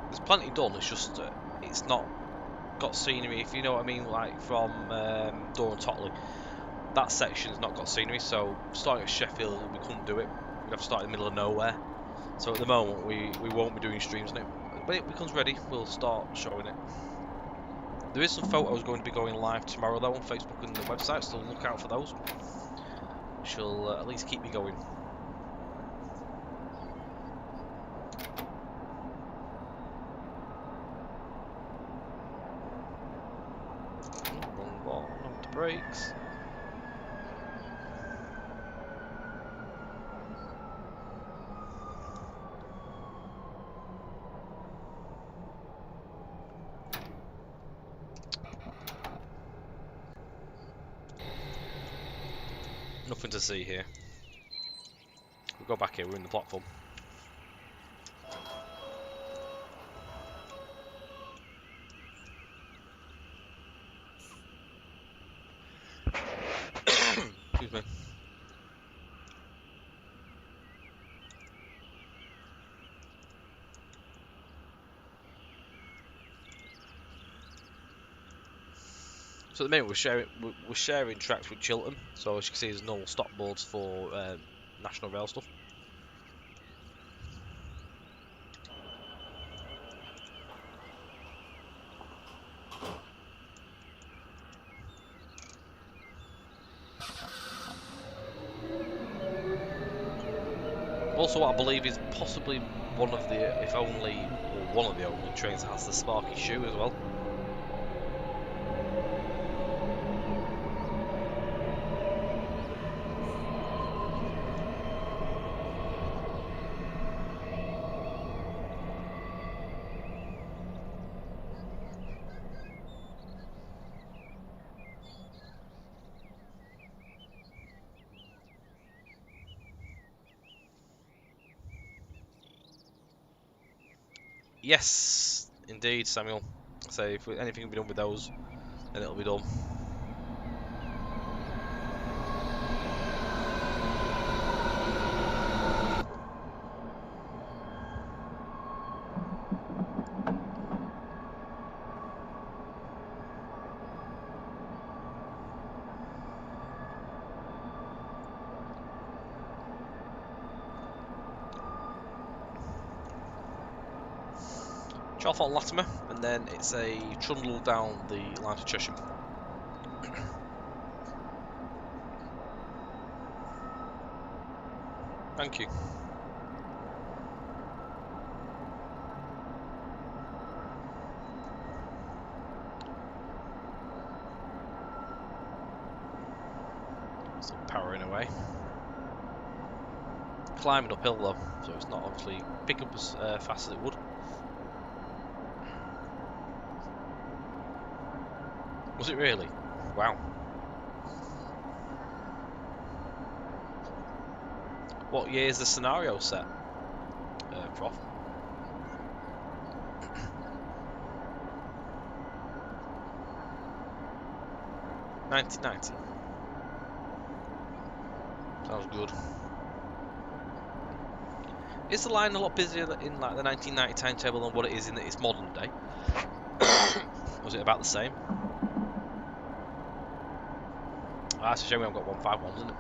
There's plenty done, it's just it's not got scenery, if you know what I mean, like from Door and Totley. That section's not got scenery, so starting at Sheffield, we couldn't do it. We'd have to start in the middle of nowhere. So at the moment, we won't be doing streams now. When it becomes ready, we'll start showing it. There is some photos going to be going live tomorrow though on Facebook and the website, so look out for those. She'll at least keep me going. Wrong ball, on the brakes. Nothing to see here. We'll go back here, we're in the platform. Excuse me. So at the minute we're sharing tracks with Chiltern. So as you can see, there's no stop boards for National Rail stuff. Also, what I believe is possibly one of the, if only, or one of the only trains that has the Sparky shoe as well. Yes, indeed, Samuel. So if anything can be done with those, then it'll be done. Charlton Latimer, and then it's a trundle down the line to Chesham. Thank you. Still powering away. Climbing uphill though, so it's not obviously pick up as fast as it would. Was it really? Wow. What year is the scenario set, Prof? 1990. Sounds good. Is the line a lot busier in like the 1990 timetable than what it is in its modern day? Was it about the same? Ah, it's a shame we haven't got 151s, isn't it?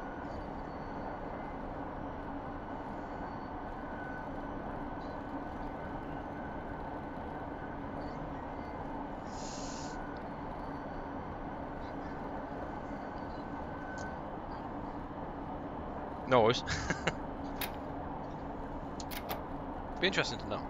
No worries. Be interesting to know.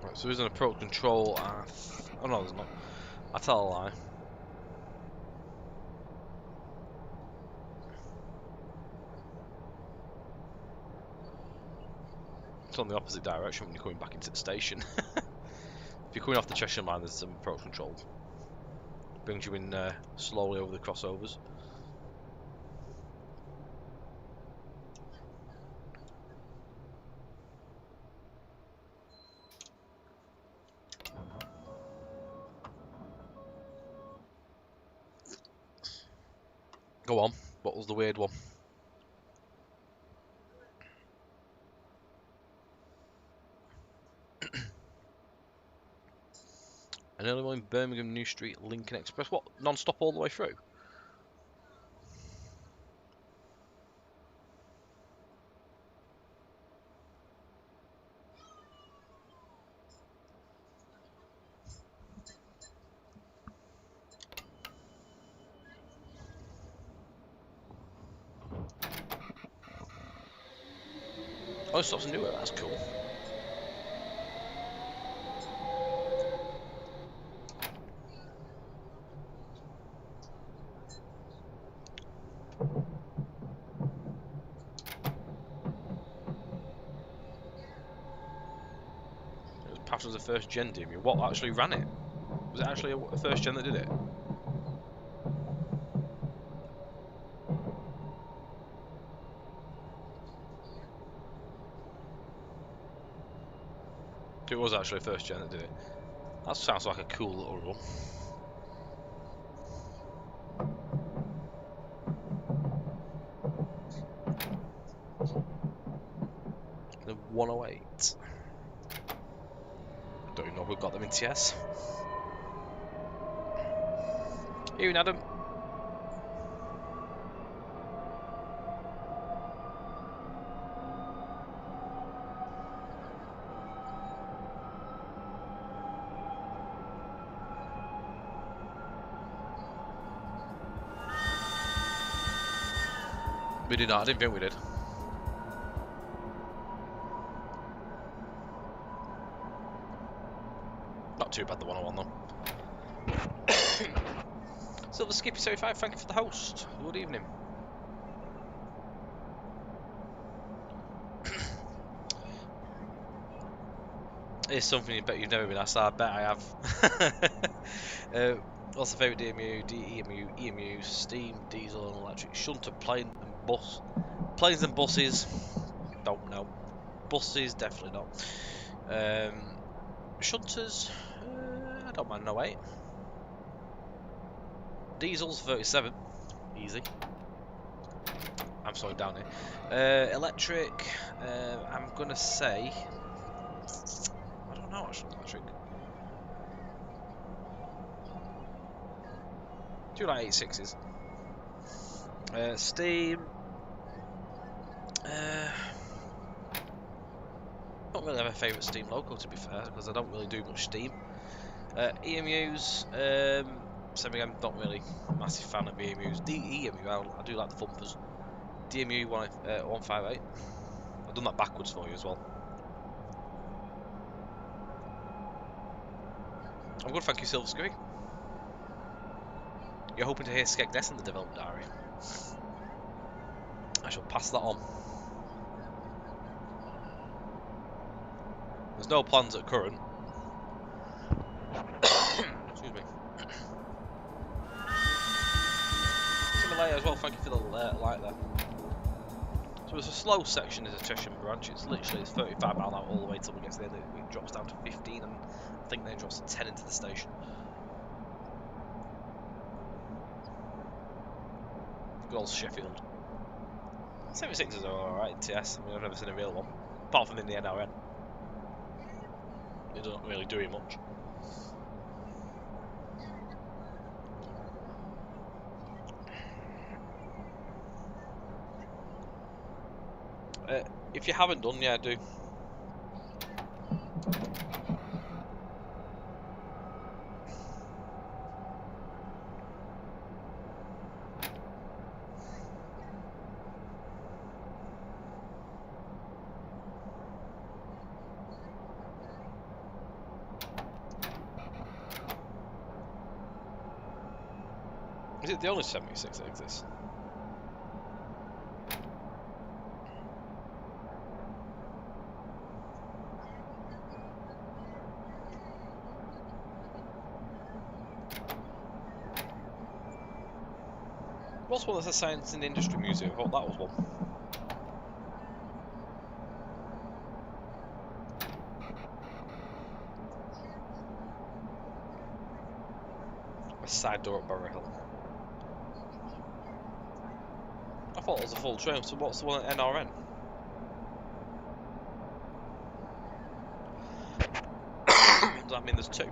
Right, so there's an approach control at... Oh no, there's not. I tell a lie. It's on the opposite direction when you're coming back into the station. If you're coming off the Chesham line, there's some approach control. Brings you in slowly over the crossovers. Go on, what was the weird one? An early one in Birmingham New Street Lincoln Express. What, non-stop all the way through? Oh, it stops in Newark. That's cool. It was passed as a first gen DMU. What actually ran it? Was it actually a first gen that did it? It was actually a first gen that did it. That sounds like a cool little run. The 108. Don't even know if we've got them in TS. Ewan Adam. We did not. I didn't think we did. Not too bad, the 101 though. Silver Skippy 75, thank you for the host. Good evening. It's something you bet you've never been asked. I bet I have. What's the favourite DMU? EMU, EMU, steam, diesel, and electric. Shunter, plane, and bus. Planes and buses. Don't know. Buses, definitely not. Shunters, I don't mind no 8. Diesels 37, easy. I'm slowing down here. Electric, I'm gonna say, I don't know actually. Electric. Do like 86s. Steam. Don't really have a favourite steam loco to be fair, because I don't really do much steam. EMUs, same again, not really a massive fan of EMUs. EMU, I do like the thumpers. DMU 158. I've done that backwards for you as well. I'm good, thank you, Silver Scurry. You're hoping to hear Skegness in the development diary. I shall pass that on. There's no plans at current. Excuse me. Simulator as well, thank you for the light there. So it's a slow section, is a Chesham branch. It's literally 35 miles an hour all the way till we get to the end. It drops down to 15, and I think then it drops to 10 into the station. Good old Sheffield. 76s are alright in TS. I mean, I've never seen a real one, apart from in the NRN. It doesn't really do much. If you haven't done, yeah, do. Is it the only 76 that exists? What's one that's a Science and Industry Museum? I thought that was one. A side door at Borough Hill. I thought it was a full train, so what's the one at NRN? Does that mean there's two?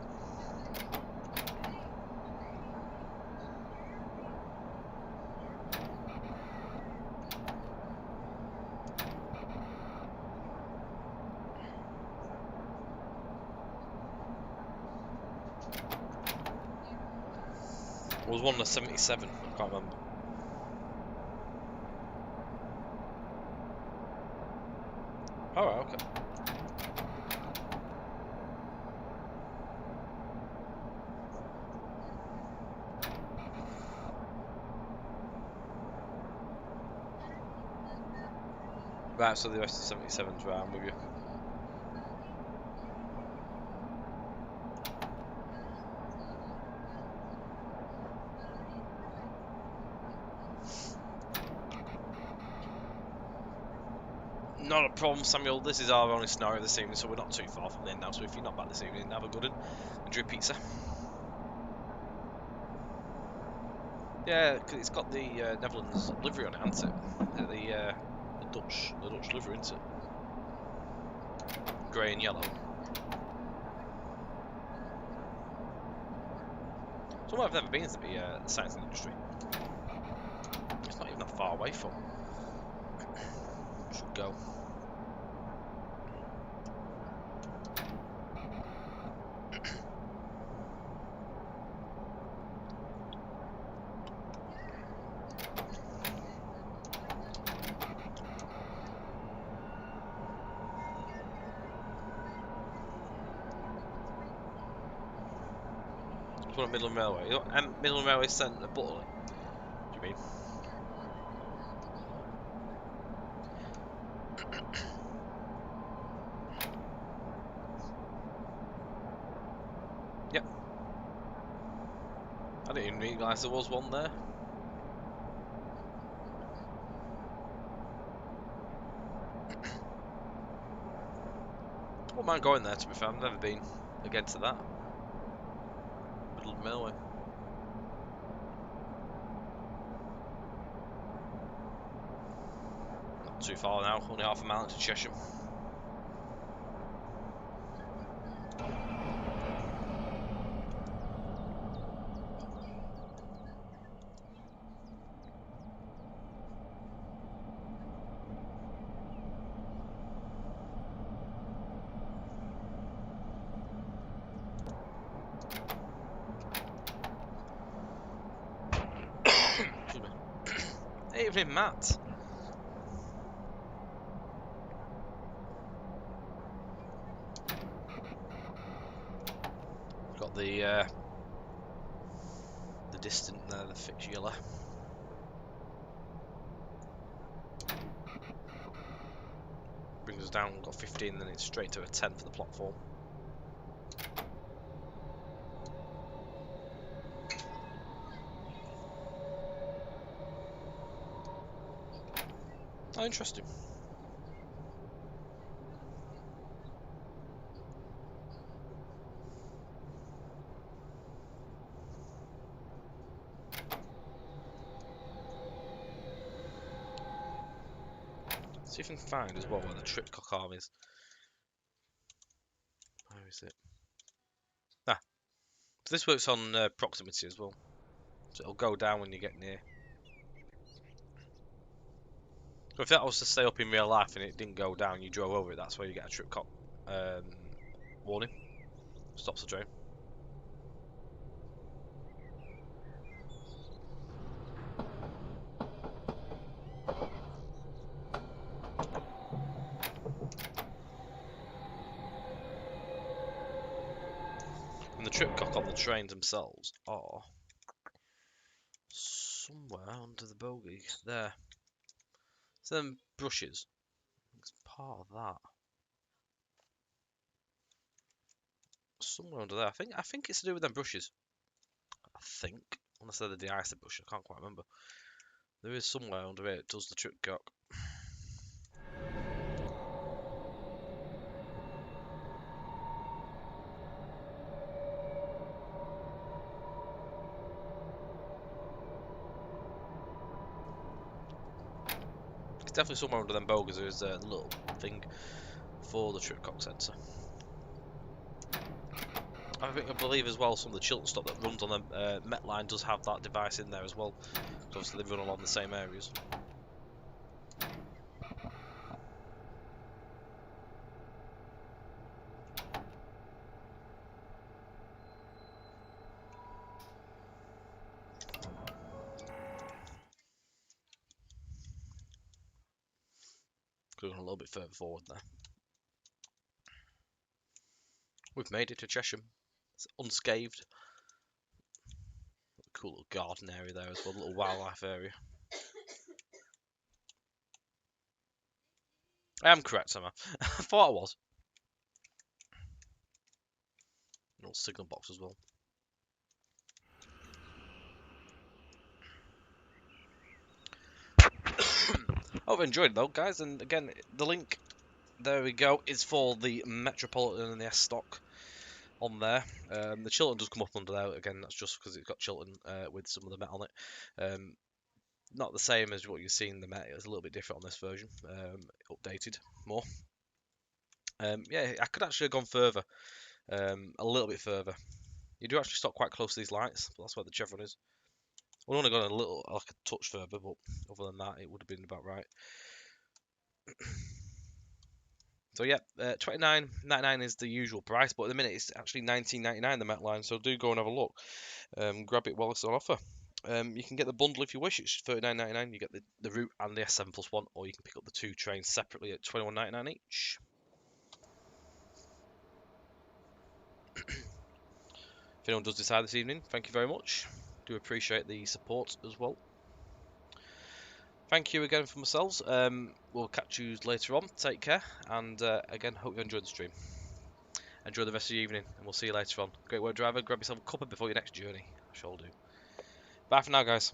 There was one in the 77, I can't remember. Alright, okay. Right, so the rest of the 77s, right, I'm with you. Not a problem, Samuel. This is our only scenario this evening, so we're not too far from the end now. So if you're not back this evening, have a good one. Enjoy pizza. Yeah, because it's got the Netherlands livery on it, hasn't it? The Dutch livery, isn't it? Grey and yellow. Somewhere I've never been is the science industry. It's not even that far away from. Should go. It's one at Midland Railway. Midland Railway Centre, Butterley. Do you mean? Yep. I didn't even realise there was one there. Wouldn't mind going there, to be fair. I've never been against that. Midland Railway. Not too far now, only half a mile into Chesham. Evening, Matt. Got the distant there, the fixed yellow. Brings us down, got 15, then it's straight to a 10 for the platform. Oh, interesting. See if I can find as well where the tripcock arm is. Where is it? Ah, so this works on proximity as well. So it'll go down when you get near. So if that was to stay up in real life and it didn't go down, you drove over it, that's where you get a tripcock warning. Stops the train. And the tripcock on the trains themselves are somewhere under the bogie. There. So them brushes. It's part of that. Somewhere under there. I think it's to do with them brushes. I think. Unless they're the de-icer brush, I can't quite remember. There is somewhere under it that does the tripcock. It's definitely somewhere under them bogies. There's a little thing for the tripcock sensor. I believe as well some of the Chiltern stock that runs on the Met line does have that device in there as well. So obviously they run along the same areas. Going a little bit further forward there. We've made it to Chesham. It's unscathed. Cool little garden area there as well, a little wildlife area. I am correct, am I? I thought I was. Little signal box as well. Hope you enjoyed it though, guys. And again, the link, there we go, is for the Metropolitan and the S stock on there. The Chiltern does come up under there. Again, that's just because it's got Chiltern with some of the Met on it. Not the same as what you've seen the Met. It's a little bit different on this version. Updated more. Yeah, I could actually have gone further. A little bit further. You do actually stop quite close to these lights, but that's where the chevron is. We've only gone a little, like a touch further, but other than that, it would have been about right. So yeah, $29.99 is the usual price, but at the minute it's actually $19.99 the Met line. So do go and have a look. Grab it while it's on offer. You can get the bundle if you wish. It's $39.99. You get the route and the S7+1, or you can pick up the two trains separately at $21.99 each. If anyone does decide this evening, thank you very much. Do appreciate the support as well. Thank you again for myself. We'll catch you later on. Take care, and again, hope you enjoyed the stream. Enjoy the rest of your evening, and we'll see you later on. Great work, driver. Grab yourself a cuppa before your next journey. I shall do. Bye for now, guys.